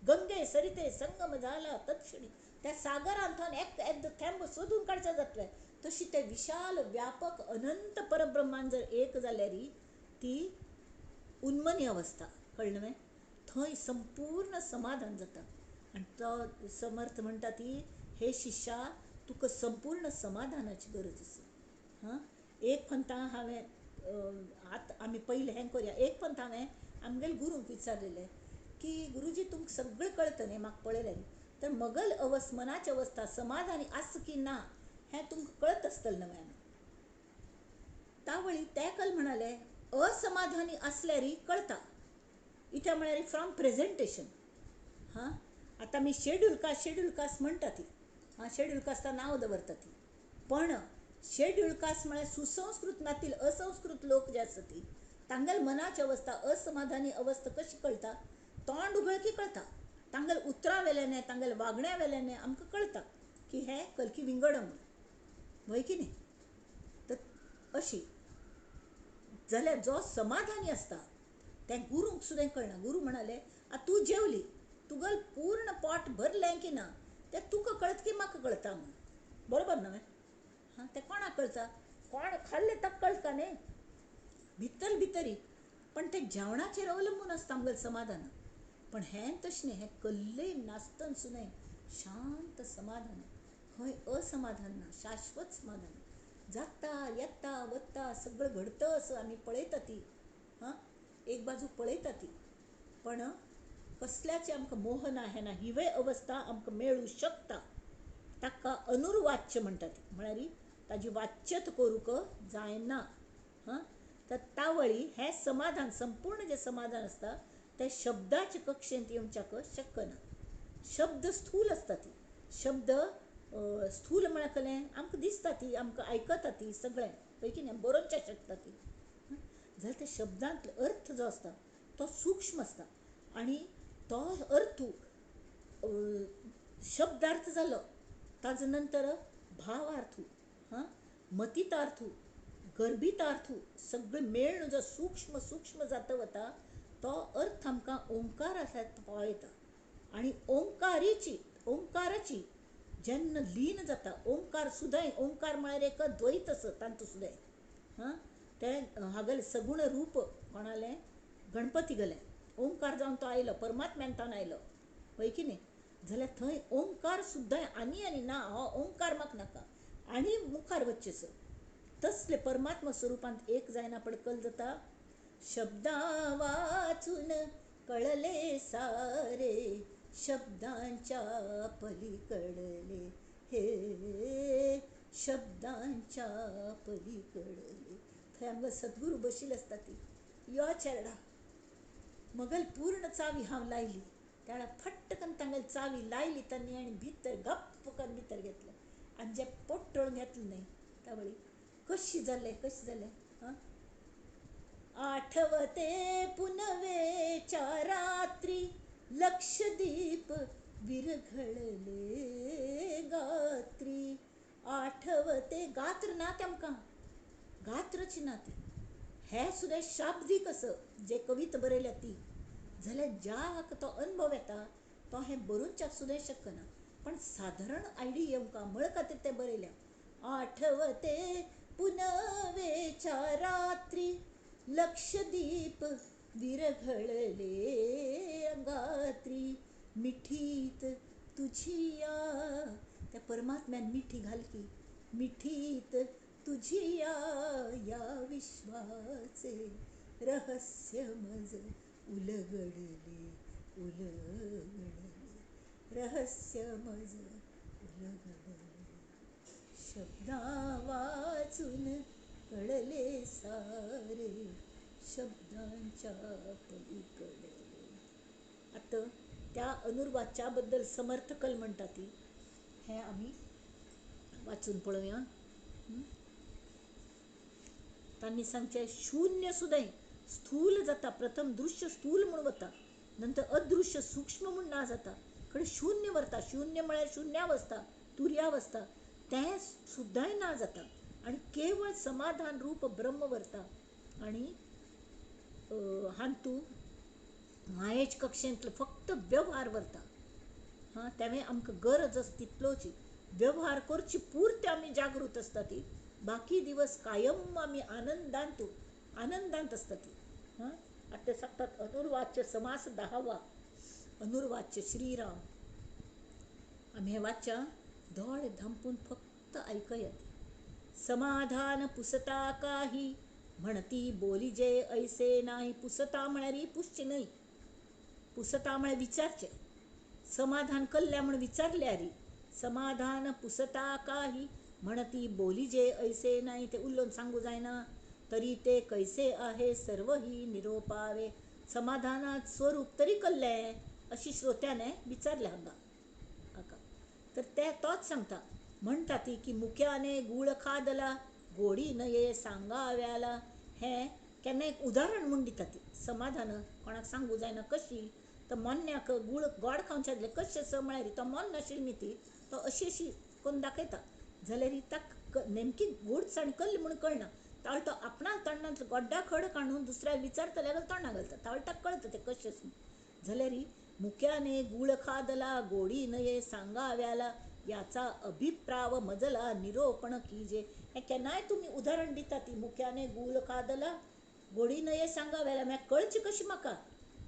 गंगे सरिते संगम जाला तत्क्षणी. त्या सागरांतल्यान एक थेंब सोदून काडचा जातले. तशी ते विशाल व्यापक अनंत परब्रह्मान जर एक जाल्यार ती उन्मनी अवस्था. कळ्ळें न्हय? थंय संपूर्ण समाधान जाता. आनी तो समर्थ म्हणटा ती, हे शिष्या तुका संपूर्ण समाधानाची गरज आसा. हां, एक पंथा हांवें आतां आमी पयलें हें करुया. एक पंथ हांवें आमगेले गुरूंक विचारलेलें की गुरुजी तुमकां सगळें कळटा न्ही म्हाका पळयलें, तर मगल मनाची अवस्था समाधानी आस की ना हें तुमकां कळत आसतलें न्हय. तावळी ते कल म्हणाले असमाधानी असल्यार कळटा. इटा म्हळ्यार फ्रॉम प्रेझेंटेशन. हां, आतां आमी शेड्यूल कास्ट म्हणटा ती. हां, शेड्यूल कास्टा नांव दवरता ती. पण शेड्यूल कास्ट म्हळ्यार सुसंस्कृत नातील असंस्कृत लोक जे आसा ती, तांगेल मनाची अवस्था असमाधानी अवस्था कशी कळटा? तोंड उगळकी कळटा. तांगेल उतरां वेल्याने, तांगेल वागण्या वेल्याने आमकां कळटा की हें कलकी विंगड म्हणून. वय की न्ही? तर अशी जाल्यार जो समाधानी आसता तें गुरूंक सुद्दां कळना. गुरू म्हणाले तूं जेवली, तुगेल पूर्ण पोट भरलें की ना तें तुका कळत की म्हाका कळटा म्हणून. बरोबर न्हय? हां, तें कोणाक कळटा? कोण खाल्लें ताका कळटा न्ही भितर भितरी. पण तें जेवणाचेर अवलंबून आसता आमगेलें समाधान. पण हें तशें न्ही. हें कल्लय नासतना सुद्दां शांत समाधान. खंय असमाधान ना, शाश्वत समाधान. जाता येता वता सगळं घडतं असं आमी पळयता ती. हां, एक बाजू पळयता ती. पण कसल्याचे आमकां मोह ना, हें ना. हिवय अवस्था आमकां मेळूं शकता. ताका अनुर्वाच्य म्हणटा ती. म्हळ्यार ताजी वाच्यत करूंक जायना. हां, तर तावळी हें समाधान, संपूर्ण जें समाधान आसता तें शब्दाच्या कक्षेंत येवच्याक शक्य ना. शब्द स्थूल आसता ती. शब्द स्थूल म्हळ्यार कलें आमकां दिसता ती, आमकां आयकता ती सगळें. पळय की न्ही, बरोवचें शकता ती. जाल्यार त्या शब्दांत अर्थ जो आसता तो सूक्ष्म आसता. आनी तो अर्थ शब्दार्थ जालो, ताजे नंतर भावार्थ, हां, मतितार्थ, गर्भितार्थ सगळें मेळून जो सूक्ष्म सूक्ष्म जाता वता तो अर्थ आमकां ओंकारांतल्यान पावयता. आनी ओंकाराची जेन्ना लीन जाता, ओंकार सुद्दां, ओंकार म्हळ्यार एक द्वैत आसा तांतूं सुद्दां. हां, तें हागेलें सगुण रूप कोणालें? गणपती गेलें. ओंकार जावन तो आयलो, परमात्म्यांतल्यान आयलो. वय की न्ही? जाल्यार थंय ओंकार सुद्दां आनी ना, हो ओंकार म्हाका नाका आनी मुखार वच्चें आसा. तसले परमात्मा स्वरुपांत एक जायना पण कल जाता. शब्दां वाचून कळले सारे, शब्दांच्या पलीकडले हे, शब्दांच्या पलीकडले. थंय आमकां सद्गुरू बशिल्ले आसता ती. यो चेडा, मगल पूर्ण चावी हांव लायली. त्या वेळार फट्टकन तांगेली चावी लायली तांणी आनी भितर गप्प करून भितर घेतलें. आनी जें पोट्टळ घेतलें न्ही तावळी, कशी जालें हां. आठवते पुनवेच्या रात्री, लक्षदीप विरघळले गात्री. आठवते, गात्र ना तें आमकां, गात्रची ना तें. हे सुद्धा शाब्दिक असं जे कवित बरयल्या ती जाल्यार ज्याक तो अनुभव येता तो हे बरोवच्याक सुद्धा शक्य ना. पण साधारण आयडिया येवंका म्हळ खातीर ते बरयल्या. आठवते पुनवेच्या रात्री लक्षदीप विरघळले अंगात्री मिठीत तुझी त्या परमात्म्यान मिठी घालकी मिठीत तुझी या विश्वाचे रहस्य मज उलगडले रहस्य मज उलगडले शब्दा वाचून कळले सारे शब्दांच्या पलीकडे. आता त्या अनुर्वाच्याबद्दल समर्थकल म्हणटा ती हे आम्ही वाचून पळोवया. त्यांनी सांगचे शून्य सुद्धा स्थूल जाता. प्रथम दृश्य स्थूल म्हणून वता, नंतर अदृश्य सूक्ष्म म्हणून ना जाता, खडे शून्य वरता. शून्य म्हळ्यार शून्यावस्था तुर्यावस्था ते सुद्दाय ना जाता आणि केवळ समाधान रूप ब्रह्म वरता. आणि हांतू मायेच कक्षेंतलो फक्त व्यवहार वरता. हां त्यावेळी आमकां गरज आसा तितलोच व्यवहार करची पुरते आमी जागृत असता ती. बाकी दिवस कायम आम्ही आनंदांत असता ती. हां आता सांगतात अनुर्वाच्य समास 10वा. अनुर्वाच्य श्रीराम. आम्ही हे वाच्या दोळे धांपून फक्त ऐकया. समाधान पुसता काही म्हणती बोलीजे ऐसे नाही. पुसता म्हळ्यार पुसचे नाही. पुसता म्हळ्यार विचारचे. समाधान कल्ल्या म्हणून विचारल्या री. समाधान पुसता काही म्हणती बोलीजे ऐसे नाही. ते उल्लोन सांगू जायना तरी ते कैसे आहे सर्व ही निरोपावे. समाधानात स्वरूप तरी कल्ले अशी श्रोत्याने विचारल्या हांगा. तर ते तोच सांगता. म्हणता ती की मुख्याने गुळ खादला गोडी नये सांगाव्याला. हे केन्ना एक उदाहरण म्हूण दिता ती. समाधान कोणाक सांगू जायना कशी तर मोन्याक गुळ गोड खावचे आसले कशें स म्हळ्यार तो मोन नाशिल्ली न्ही ती. तो अशी करून दाखयता जाल्यार ताका नेमकी गोडसाण कल्ली म्हणून कळना. तावळ तो आपणाक तोंडांतलो गोड्डा खड काडून दुसऱ्याक विचारतले जाल्यार तोंडां घालता. तावळ ताका कळटा ते कशें जाल्यार मुख्याने गुळ खादला गोडी नये सांगाव्याला याचा अभिप्राव मजला निरोपण कीजे. हे केन्नाय तुम्ही उदाहरण दिता ती मुख्याने गुळ खादला गोडी नये सांगाव्याला म्हाका कळची कशी म्हाका.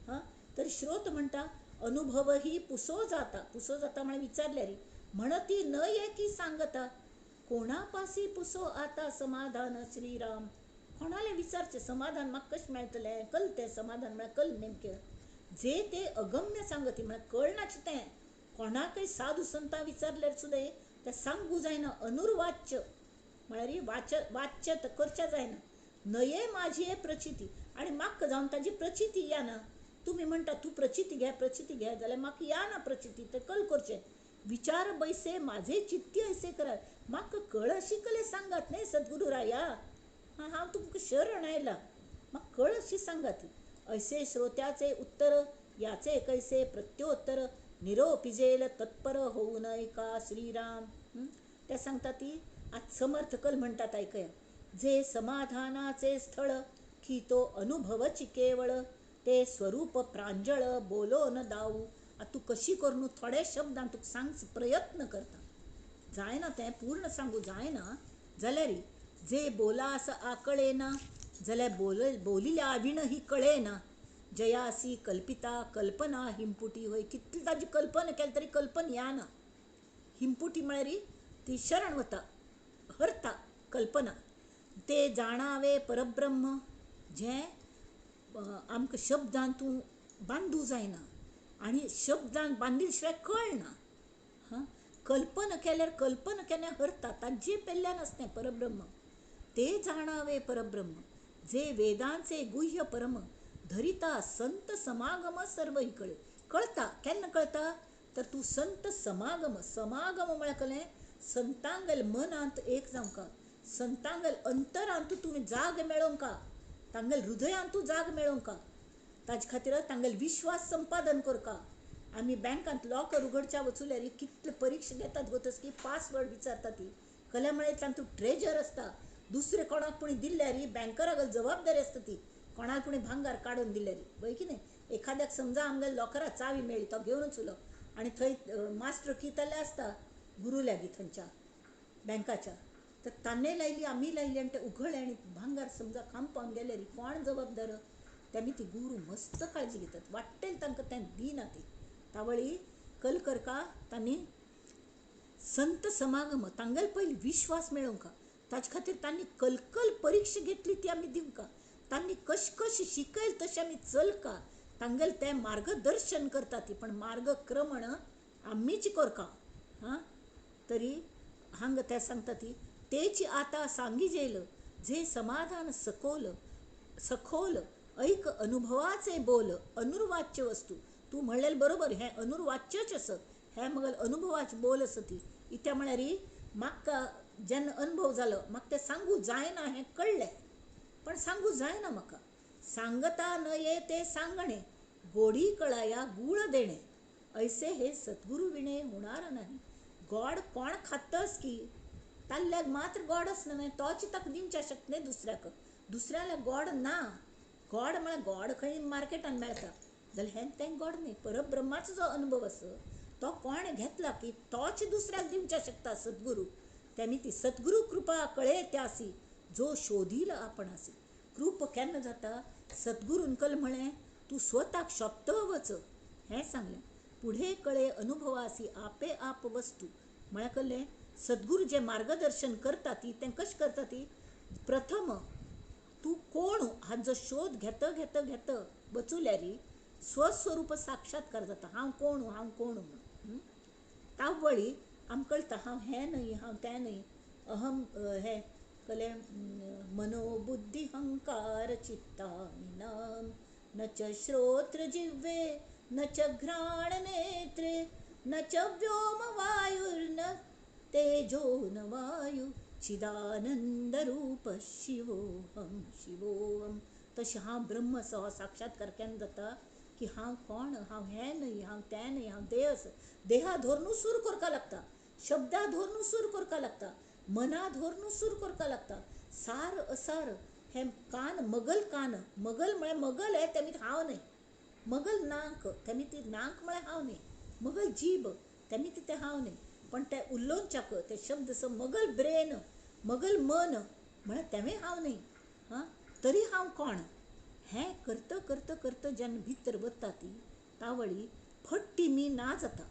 हां तर श्रोत म्हणटा अनुभव ही पुसो जाता म्हणे विचारल्या रे. म्हणती न ये की सांगता कोणापासी पुसो आता समाधान श्रीराम. कोणाला विचारचे समाधान म्हाका कशें मेळटलें कळते. समाधान म्हळ्यार कळ नेमकें जे ते अगम्य सांगती म्हळ्यार कळनाचें तें. कोणाकय साधू संतां विचारल्यार सुद्दां तें सांगू जायना. अनुर्वाच्य म्हळ्यार वाच्य करचें जायना. नये माझी प्रचिती आणि म्हाका जावन ताजी प्रचिती येना. तुम्ही म्हणटा तू प्रचिती घे जाल्यार म्हाका येना प्रचिती. ते कळ करचें. विचार बैसे माझे चित्ती ऐसे करा. म्हाका कळ अशी कले सांगात न्ही सद्गुरुराया. हांव तुमकां शरण आयला म्हाका कळ अशी सांगात. ऐसे श्रोत्याचे उत्तर याचे कैसे प्रत्योत्तर निरोपिजेल तत्पर होऊ नये का श्रीराम. ते सांगता ती आज समर्थकल म्हणतात ऐकया. जे समाधानाचे स्थळ की तो अनुभवची केवळ ते स्वरूप प्रांजळ बोलो न दाऊ. तू कशी करून थोडे शब्दां तुका सांग प्रयत्न करता जायना. तें पूर्ण सांगू जायना जाल्यार जे बोलास आकळेना जाल्यार बोलिल्या विण ही कळेना. जयासी कल्पिता कल्पना हिंपुटी होय. कितली ताजी कल्पना केली तरी कल्पना येना. हिंपुटी म्हळ्यार ती शरण वता हरता कल्पना. ते जाणावे परब्रह्म जे आमकां शब्दांतूं बांदू जायना आणि शब्दांत बांदिल्या शिवाय कळना. हां कल्पना केल्यार कल्पना केन्ना हरता. ताजे पेल्यान आसतें परब्रह्म. ते जाणावे परब्रह्म जे वेदांचे गुह्य परम धरिता संत समागम सर्व इकडे. कळता केन्ना कळता तर तू संत समागम म्हळ्यार कळ्ळें संतांगेल मनांत एक जावंका. संतांगेल अंतरांत तुम्ही जाग मेळोवंका. तांगेल हृदयांत जाग मेळोवंका. ताजे खातीर तांगेल विश्वास संपादन करका. आमी बँकांत लॉकर उगडच्या वचूल्यार कितले परीक्षा घेतात गो तस की पासवर्ड विचारता ती. कल्या म्हळ्यार तातूंत ट्रेजर आसता. दुसरे कोणाक पुणी दिल्यारी बँकराक जबाबदारी असता ती कोणाक पुणी भांगार काढून दिल्यारी वय की नाही. एखाद्याक समजा आमगे लॉकरात चावी मेळ्ळी तो घेवनूच उलो आणि थंय मास्टर कितले असता गुरुल्यागी थंयच्या बँकाच्या, तर तान्ने लायली आमी लायली आणि ते उघडले आणि भांगार समजा खांपावन गेले रे कोण जबाबदार. त्यांनी ती गुरु मस्त काळजी घेतात वाटेल तांकां तें दिना ती तावळी कल करका तांणी संत समागम तांगेल पयली विश्वास मेळोवंक ताचे खातीर तांणी कलकल परीक्षा घेतली ती आमी दिवका. तांणी कशी कशी शिकयल तशें आमी चलका तांगेल तें मार्गदर्शन करता ती, पण मार्गक्रमण आमीच करका. हां तरी हांग तें सांगता ती तेची आता सांगी जेल जे समाधान सखोल ऐक अनुभवाचे बोल अनुर्वाच्य वस्तू. तू म्हणलेलं बरोबर हें अनुर्वाच्यच असं हें मगल अनुभवाचे बोल असं ती इत्या म्हळ्यार म्हाका जेन्ना अनुभव जालो म्हाका तें सांगू जायना हें कळ्ळें, पण सांगू जायना म्हाका. सांगता न ये ते सांगणे गोडी कळाया गूळ देणे ऐसे हे सद्गुरु विणे होणार नाही. गॉड कोण खातस की ताल्ल्याक मात्र गॉडच न्हय तोच ताका दिवच्या शकता न्ही दुसऱ्याला गॉड ना. गॉड म्हळ्यार गॉड खंय मार्केटान मेळटा जाल्यार हें तें गॉड न्ही. परब्रह्माचो जो अनुभव आसा तो कोण घेतला की तोच दुसऱ्याक दिवच्या शकता सद्गुरू. त्यांनी ती सद्गुरू कृपा कळे त्यासी जो शोधील आपणासी. कृप केन्ना जाता सद्गुरून कल म्हळें तू स्वताक शोबतो वच हें सांगलें. पुढे कळे अनुभवासी आपे आप वस्तू म्हळ्यार कळ्ळें सद्गुरू जे मार्गदर्शन करता ती तें कशें करता ती प्रथम तू कोण हाचो शोध घेत वचूल्यार स्वस्वरूप साक्षात्कार जाता. हांव कोण म्हणून तावळी आमकां कळटा हांव हें न्हय हांव तें न्हय. अहम हें कळ्ळें मनोबुद्धी हंकार चित्तानिनाम न च श्रोत्र जिह्वे न च घ्राण नेत्रे न च व्योम वायुर्न तेजो न वायु चिदानंद रूप शिवोहम. तशें हांव ब्रह्म असो हो साक्षात्कार केन्ना जाता की हांव कोण हांव हें न्हय हांव तें न्हय हांव देहा धरून सूर करका लागता, शब्दा धरून सूर करका लागता, मना धरून सूर करका लागता. सार असार हें कान मगल म्हळ्यार मगल हें तेमी हांव न्हय. मगल नाक तेमी ती नाक म्हळ्यार हांव न्हय. मगल जीब तेमी ती तें हांव न्हय. पण ते उल्लोंचाक ते शब्द मगल ब्रेन मगल मन म्हळ्यार तेमी हांव न्हय. हां तरी हांव कोण हें करता जेन्ना भितर वता ती तावळी फट्टी मी ना जाता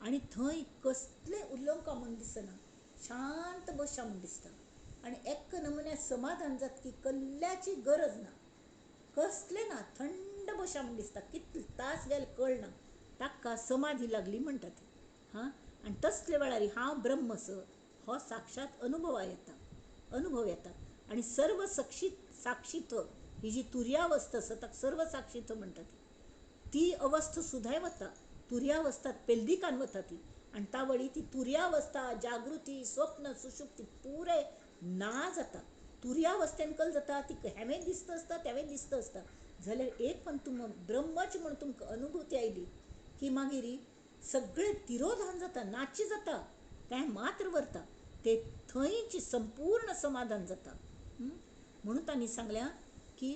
आनी थंय कसलें उलोवंक म्हण दिसना शांत बसता म्हण दिसता आनी एक्क नमुन्या समाधान जाता की कसल्याची गरज ना कसलें ना थंड बसता म्हण दिसता. कितले तास गेले कळना ताका समाधी लागली म्हणटा ती. हां आनी तसले वेळार हांव ब्रह्म हो साक्षात अनुभव येता आनी सर्व साक्षीत्व ही जी तुर्यावस्था आसा ताका सर्व साक्षीत्व म्हणटा ती अवस्था सुद्दां वता. तुर्यावस्थात पेलदिकान वता ती आनी तावळी ती तुर्यावस्था जागृती स्वप्न सुषुप्ती पुरे ना जाता. तुर्यावस्थेन कल जाता ती हेवें दिसता आसता तेवें दिसता आसता जाल्यार एक पण ब्रह्मच म्हण तुमकां अनुभूती आयली की मागीर सगळें तिरोधान जाता नाची जाता तें मात्र व्हरता ते थंयच संपूर्ण समाधान जाता. म्हणून तांणी सांगल्या की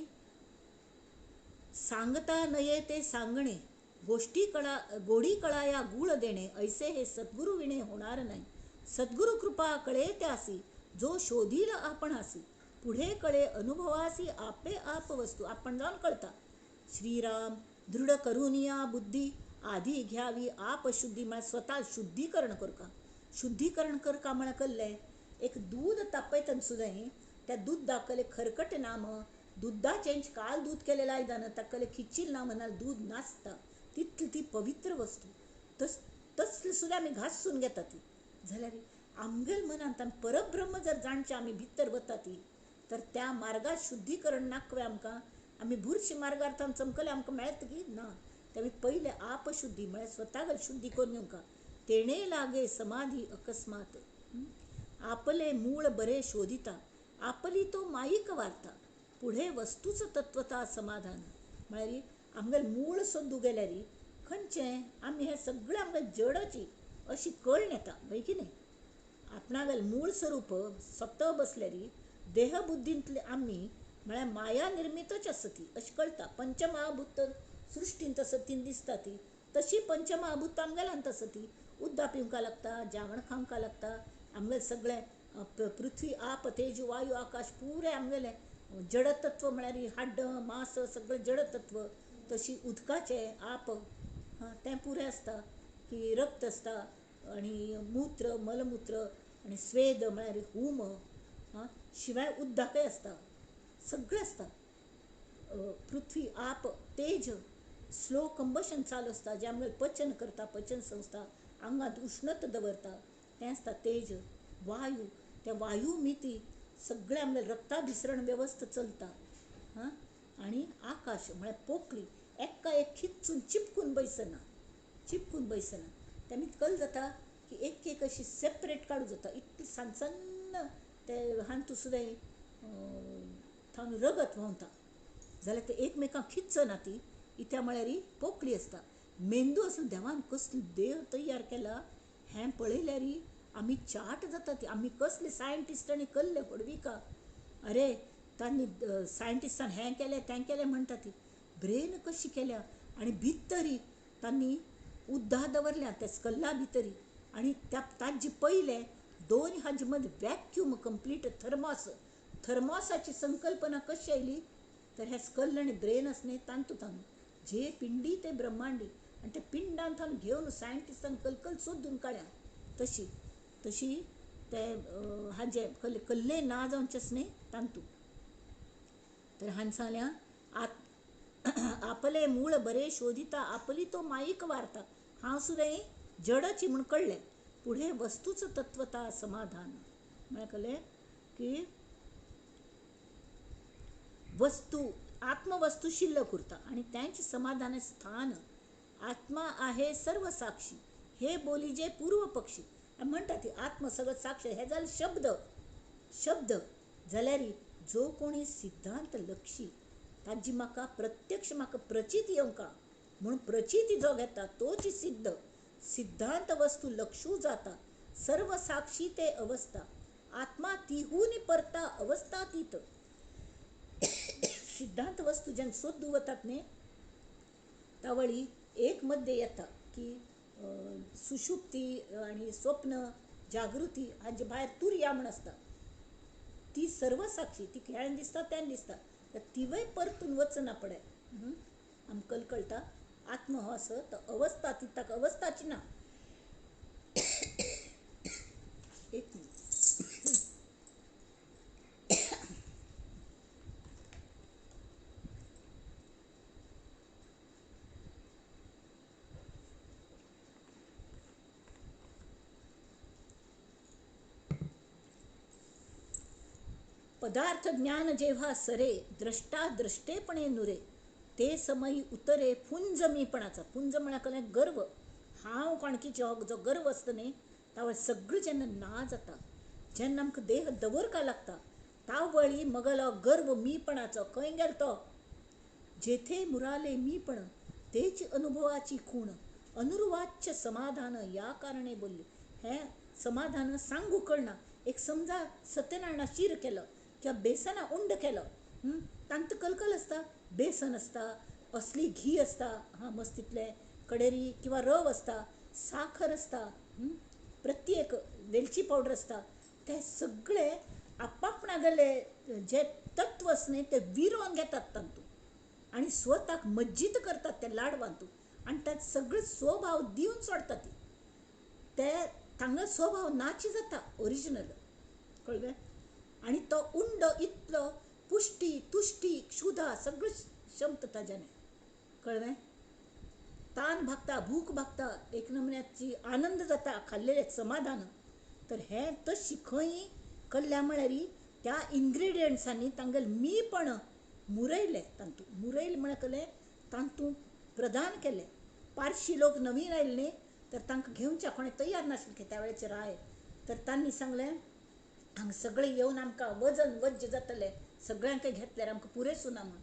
सांगता नये ते सांगणे गोडी कळाया गूळ देणे ऐसे हे सद्गुरु विणे होणार नाही. सद्गुरु कृपा कळे त्यासी जो शोधील आपणासी पुढे कळे अनुभवासी आपे आप वस्तू. आपण जाऊन कळता श्रीराम दृढ करून या बुद्धी आधी घ्यावी आप शुद्धी म्हळ्यार स्वता शुद्धीकरण करका म्हळ्यार कल्लें एक दूध तापयतना सुद्दां त्या दूध दाखले खरकटे नाम दुधाचेंच काल दूध केलेलं आयदन ताकले खिचील नाम नाल दूध नासता तितली ती पवित्र वस्तू तसली सुद्दां आमी घासून घेता ती जाल्यार आमगेल मनांत परब्रह्म जर जाणचे आमी भितर वता ती तर त्या मार्गात शुद्धीकरण नाकवें आमकां आमी बुरशी मार्गार्थान चमकले आमकां मेळत की ना. तेमी पयले आपशुद्धी म्हळ्यार स्वताक शुद्धी करून येवंका तेणे लागे समाधी अकस्मात आपले मूळ बरे शोधिता आपली तो माईक वार्ता पुढे वस्तूचं तत्वता समाधान. म्हळ्यार आमगेल मूळ सोदू गेल्यार खंयचें आमी हें सगळें आमकां जडची अशी कळण येता वय की न्ही. आपणागेल मूळ स्वरूप स्वत बसल्यार देहबुद्धींतले आम्ही म्हळ्यार माया निर्मितच आसा ती अशें कळटा. पंचमहाभूत सृश्टीन तसो तीन दिसता ती तशी पंचमहाभूत आमगेल्यान तसो ती उदक पिवंका लागता, जेवण खावंका लागता. आमगेलें सगळें पृथ्वी आप तेज वायू आकाश पुरे आमगेलें जडतत्व म्हळ्यार हाड मास सगळें जडतत्व. तशी उदकाचें आप तें पुरें आसता की रक्त आसता आनी मूत्र मलमूत्र आनी स्वेद म्हळ्यार हूम शिवाय उदकय आसता सगळें आसता. पृथ्वी आप तेज स्लो कंबशन चालू आसता जें आमगेलें पचन करता, पचन संस्था आंगांत उश्णता दवरता तें आसता तेज. वायू त्या वायू मिती सगळें आमगेलें रक्ता भिसरण वेवस्था चलता. आनी आकाश म्हळ्यार पोकळी एका एक खिच्चून चिपकून बैसना तें कल जाता की एक एक अशी सेपरेट काडूं जाता. इतली सन्न ते हांतू सुद्दां थावन रगत व्हांवता जाल्यार ते एकमेकांक खिच्चना ती इत्या म्हळ्यार ही पोकळी आसता. मेंदू असलो देवान कसलो देव तयार केला हें पळयल्यार आमी चाट जाता. ती आमी कसले सायंटिस्टांनी कल्ले हडविका अरे तांणी सायंटिस्टान हें केलें तें केलें म्हणटा ती ब्रेन कशी केल्या आनी भितरी तांणी उद्दा दवरल्या त्या स्कल्ला भितरी आनी ताजे पयले दोन हाजे मदीं वॅक्यूम कंप्लीट थर्मोसाची संकल्पना कशी आयली तर हे स्कल आनी ब्रेन आसने तांतू जे पिंडी ते ब्रह्मांडी आनी ते पिंडान थावन घेवन सायंटिस्टान कलकल सोदून काडल्या. तशी ते हाजे कल्ले ना जावचे आसने तांतू. तर हांवें सांगल्या आपले मूळ बरे शोधिता आपली तो माईक वार्ता. हांव सुद्दां जडची म्हूण कळ्ळें. पुढे वस्तूचं तत्वता समाधान म्हळ्यार कळ्ळें की वस्तू आत्मवस्तू शिल्लक उरता आनी त्यांचे समाधान स्थान आत्मा आहे सर्व साक्षी हे बोलीजे पूर्व पक्षी म्हणटा ती आत्म सगळं साक्ष हे जालें शब्द जाल्यार जो कोणी सिद्धांत लक्षी ताजी म्हाका प्रत्यक्ष म्हाका प्रचिती येवंका म्हूण प्रचिती जो घेता तोच सिद्धांत वस्तू लक्षू जाता सर्व साक्षी ते अवस्था आत्मा तिहून परता अवस्थातीत. सिद्धांत वस्तू जेन्ना सोदूं वतात न्ही तावळी एक मध्ये येता की सुषुप्ती आनी स्वप्न जागृती हाजे भायर तुर्या म्हण आसता ती सर्व साक्षी ती खेळान दिसता तें दिसता तिवय परतून वचना पडे. आमकां कळटा आत्म हो असो तो अवस्था ती ताका अवस्थाची ना. एक मिनिट पदार्थ ज्ञान जेव्हा सरे द्रष्टा द्रष्टेपणे नुरे ते समयी उतरे फुंज मीपणाचा. फुंज म्हळ्यार गर्व हांव कोणकीचे हो जो गर्व आसता न्ही तावळ सगळें जेन्ना ना जाता जेन्ना आमकां देह दवरका लागता तावळी मगलो गर्व मीपणाचो खंय गेलो तो जेथे मुराले मीपण तेच अनुभवाची खूण अनुर्वाच्य समाधान या कारणे बोलले. हें समाधान सांगू कळना. एक समजा सत्यनारायणा शीर केलो किंवा बेसना उंड केलो तांत कलकल आसता बेसन आसता असली घी आसता मस्तीतलें कडेरी किंवा रव आसता साखर आसता प्रत्येक वेलची पावडर आसता ते सगळे आपापणागेले जे तत्व आसने ते विरोवन घेतात तांतूं आनी स्वताक मज्जीत करतात ते लाडवांतू आनी तांचे सगळे स्वभाव दिवन सोडतात ते तांगो स्वभाव नाची जाता ओरिजिनल कळ्ळें. आनी तो उंड इतलो पुष्टी तुष्टी क्षुधा सगळे शब्द ताज्याने कळ्ळें. तान भागता भूक भागता एक नमुन्याची आनंद जाता खाल्लेले समाधान. तर हें तशी खंय कल्ल्या म्हळ्यार त्या इन्ग्रेडियंट्सांनी तांगेलें मीपण मुरयलें तांतूं मुरयलें म्हळ्यार कळ्ळें तांतूं प्रदान केलें. पारशी लोक नवीन आयले न्ही तर तांकां घेवचें कोणें तयार नाशिल्लें त्या वेळेचेर राय तर तांणी सांगलें हांगा सगळें येवन आमकां वजन वज्ज जातलें सगळ्यांक घेतल्यार आमकां पुरे सुना म्हण.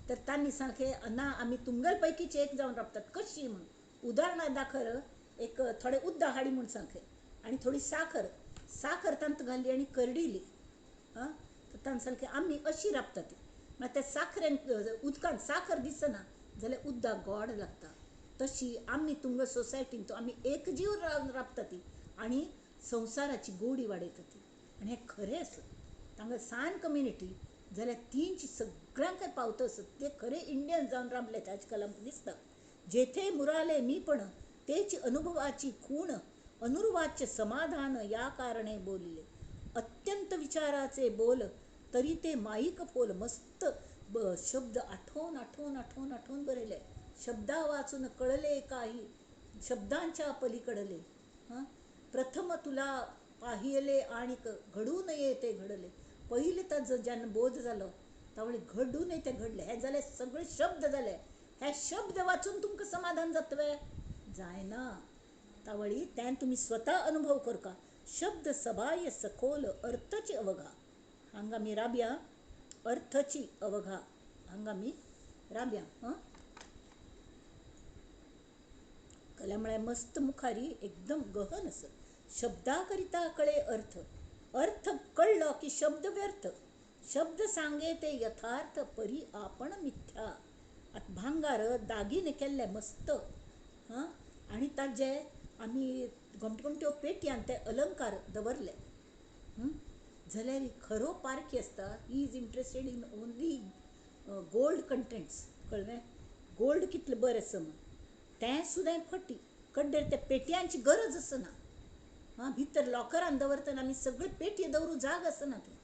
तर तांणी सांगलें ना आमी तुमगेले पैकीचे एक जावन रावतात कशी म्हण. उदाहरणा दाखर एक थोडे उद्दा हाडी म्हूण सांगलें आनी थोडी साखर तांत घाली आनी करडिली तर तांणी सांगलें की आमी अशी राबता ती. मागीर त्या साखरेन उदकान साखर दिसना जाल्यार उदक गोड लागता. तशी आमी तुमगे सोसायटीन तो आमी एक जीव राबता ती आनी संवसाराची गोडी वाडयता ती. आनी हें खरें आसा. तांगे सान कम्युनिटी जाल्यार तींच सगळ्यांक पावता आसत. ते खरे इंडियन जावन राबले ते आजकाल आमकां दिसता. जेथे मुराले मीपण तेच अनुभवाची खूण अनुर्वाच्य समाधान या कारणे बोलले. अत्यंत विचाराचे बोल तरी ते माईक फोल. मस्त शब्द आठवून आठवून आठवून आठवून बरयले. शब्दा वाचून कळले काही शब्दांच्या पलीकडले. प्रथम तुला पाहिले आणि घडून येते घडले. पहिले तर ज्यानं बोध जालो त्यावेळी घडून येते घडले. हे जाले सगळे शब्द जाले. हे शब्द वाचून तुमकां समाधान जातवे जायना. त्यावेळी त्यान तुम्ही स्वतः अनुभव करका. शब्द सबाय सखोल अर्थची अवघा. हांगा मी राबया अर्थची अवघा. हांगा मी राबया. कला म्हळ्यार मस्त मुखारी एकदम गहन असं. शब्दाकरिता कळे अर्थ. अर्थ कळलो की शब्द व्यर्थ. शब्द सांगे ते यथार्थ परी आपण मिथ्या. आता भांगार दागिने केल्ले मस्त. आणि ताजे आमी घोमट्यो पेटयान ते अलंकार दवरले. जाल्यार खरो पारखी आसता he is interested in only gold contents. कळ्ळें. गोल्ड कितलें बरें आसा म्हण तें सुद्दां फटी कड्डेर त्या पेटयांची गरज आसना. भितर लॉकरान दवरतना आमी सगळे पेटयो दवरूं जाग आसना. थंय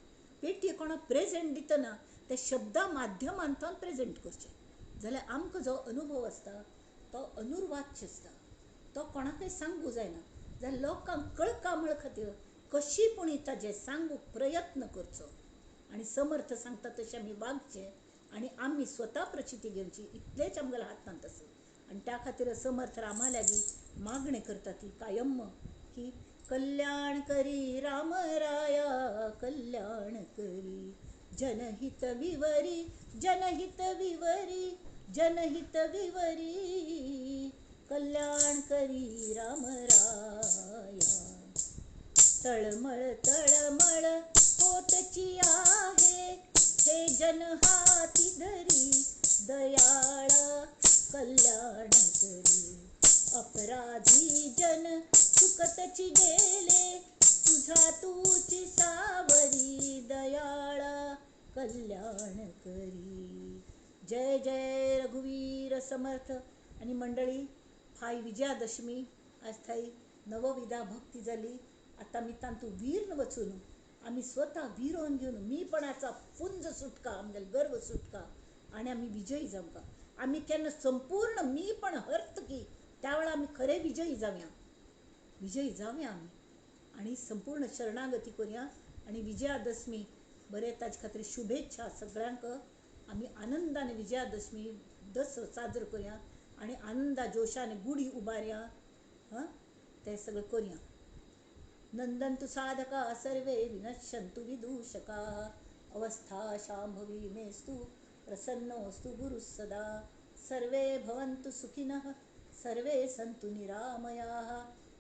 पेटयो कोणाक प्रेझेंट दितना ते शब्दा माध्यमांतल्यान प्रेझेंट करचें. जाल्यार आमकां जो अनुभव आसता तो अनुर्वाच्य आसता. तो कोणाकय सांगूं जायना. जाल्यार लोकांक कळका म्हळ खातीर कशींपुणी ताजें सांगूंक प्रयत्न करचो. आनी समर्थ सांगता तशें आमी वागचें. आनी आमी स्वता प्रचिती घेवची इतलेंच आमगेल्या हातांत आसा. आनी त्या खातीर समर्थ रामा लागीं मागणें करता ती कायम की कल्याण करी राम राया कल्याण करी. जनहित विवरी जनहित विवरी जनहित विवरी कल्याण करी राम राया. तळमळ तळमळ होतची आहे हे जन हाती धरी दयाळा कल्याण करी. अपराधी जन चुकतची गेले तुझा तूची सावरी दयाळा कल्याण करी. जय जय रघुवीर समर्थ. आणि मंडळी फाय विजयादशमी आज थंय नवविधा भक्ती जाली. आता मी तांतू वीर वचून आमी स्वता विरोन घेवन मीपणाचा पुंज सुटका आमगेलो गर्व सुटका आनी आमी विजयी जावंका. आमी केन्ना संपूर्ण मीपण हरत की त्या वेळा आमी खरे विजयी जावया आमी आनी संपूर्ण शरणागती करुया. आनी विजयादशमी बरें ताजे खातीर शुभेच्छा सगळ्यांक. आमी आनंदान विजयादशमी दसरो साजरो करुया आनी आनंदा जोशान गुडी उबारया. ते सगळें करुया. नंदन्तु साधका सर्वे विनश्यन्तु विदूषकाः. अवस्था शाम्भवी मेस्तु प्रसन्नोऽस्तु गुरुः सदा. सर्वे भवन्तु सुखिनः सर्वे सन्तु निरामयाः.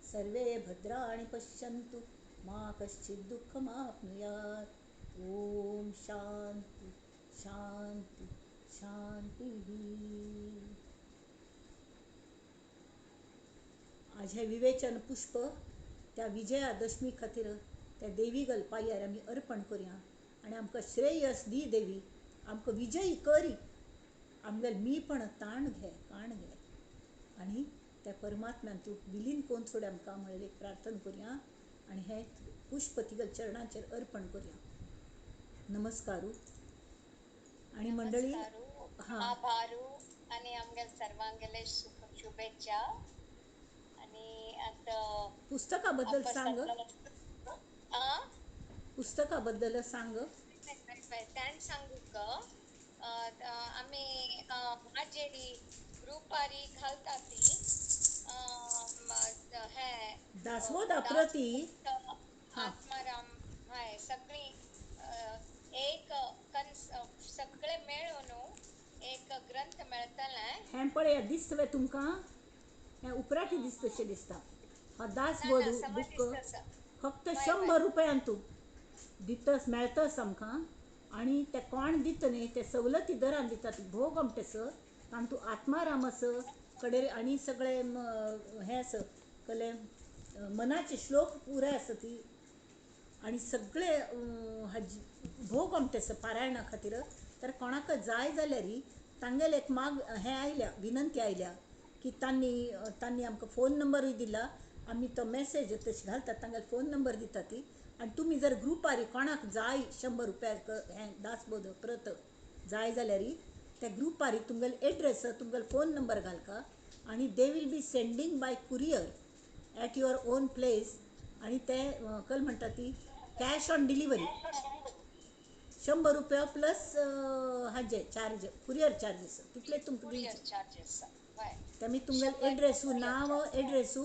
सर्वे भद्राणि पश्यन्तु मा कश्चित् दुःखमाप्नुयात्. ॐ शान्ति शान्ति शान्तिः. आज हे विवेचन पुष्प त्या विजयादशमी खातीर त्या देवीगल पांयार आमी अर्पण करुया. आनी आमकां श्रेयस दी देवी. आमकां विजयी करी. आमगेलें मीपण ताण घे आनी त्या परमात्म्यान तूं विलीन कोन्न सोड आमकां म्हणलें प्रार्थना करुया. आनी हें पुष्प तिगल चरणाचेर अर्पण करुया. नमस्कारू. आनी मंडळी आभारू आणि आमगेल सर्वांगेले शुभेच्छा. आणि आता पुस्तकाबद्दल सांग. पुस्तकाबद्दल सांग. त्यान सांगू का आम्ही माझेरी ग्रुपारी घालता ती हे दासबोध अप्रती आत्माराम हाय सगळी एक सगळे मेळून एक ग्रंथ मेळतले. हें पळया दिसतले तुमकां. हें उपराटी दिसतशें दिसता. हा दासबोध बूक फक्त 100 रुपयान तूं दितस मेळटस आमकां. आणि ते कोण दिता न्ही ते सवलती दरान दितात भोग अमटेसं तांतू आत्माराम असं कडे आणि सगळे हे असं कले मनाचे श्लोक पुराय असं ती आणि सगळे भोग अमटेसं पारायणा खातीर तर कोणाक जाय जाल्यार तांगेल एक हे आयल्या विनंती आयल्या की तांणी आमकां फोन नंबरूय दिला आमी तो मेसेज तशी घालतात तांगेल फोन नंबर दिता ती आणि तुम्ही जर ग्रुपार कोणाक जाय 100 रुपया हें दासबोद प्रत जाय जाल्यार त्या ग्रुपार तुमगेल एड्रेस तुमगेल फोन नंबर घालका आणि they will be sending by courier at your own place आणि ते कल म्हणटा ती कॅश ऑन डिलिव्हरी 100 रुपया प्लस हाजे चार्ज कुरियर चार्जीस तितले तुमकां कुरियर दिवचे चार्जेस वय तेमी तुमगेल एड्रेसू नांव एड्रेसू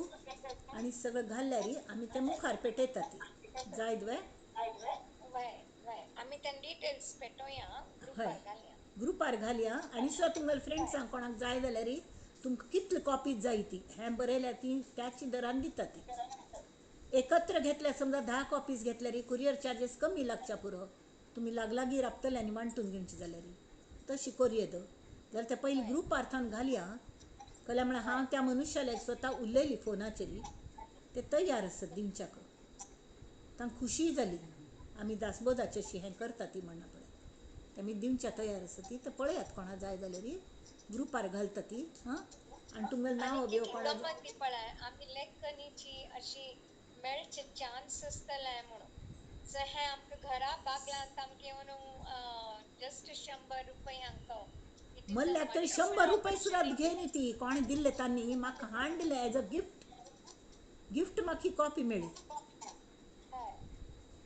आणि सगळं घालल्यार आमी ते मुखार पेटयतात ती जायत वे वय वय आमी तेन डिटेल्स पेटोया हय ग्रुपार घालया ग्रुपार घालया आणि सुद्दां तुमगेल फ्रेंड्सांक कोणाक जाय जाल्यार तुमकां कितली कॉपीज जाय ती हें बरयल्यार ती त्याची दरान दिता ती एकत्र घेतल्यार समजा 10 कॉपीज घेतल्यार कुरियर चार्जेस कमी लागच्या पुरो तुम्ही लागलागी राबतले आनी मांडटून घेवची जाल्यार तशी करया जाल्यार ते पयली ग्रुपार थावन घालया कल्या म्हळ्यार हांव त्या मनुश्याला स्वता उलयली फोनाचेर ते तयार आसत दिवच्याक तांकां खुशी जाली आमी दासबोदाचें अशी हें करता ती म्हणना पळय तेमी दिवच्या तयार आसा ती तर पळयात कोणा जाय जाल्यार ग्रुपार घालता ती हां आणि तुमगेलें आणि नांव बिव किती कोणा गमत ती पळय आमी लेखनीची अशी मेळचे चान्स आसतले म्हणून सो हें आमकां घरा बागलांत आमकां येवन जस्ट 100 रुपयांक इट इज अ म्हणल्यार तरी 100 रुपये सुद्दां घेयनी ती कोणी दिल्ले तांणी म्हाका हाडले एज अ गिफ्ट म्हाका ही कॉपी मेळ्ळी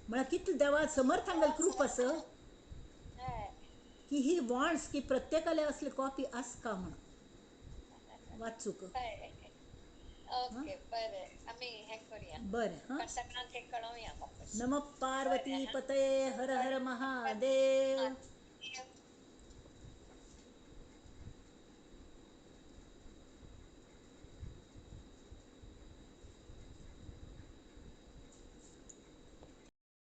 म्हळ्यार कितले देवा समर्थांगेल कृप असं की ही वॉन्ट्स की प्रत्येकाला असली कॉपी आसका म्हणून वाचूक हां ओके बरें आमी हें करुया बरें हां सगळ्यांक हें कळोवया वापस नमः पार्वती बरें पतये हर हर महादेव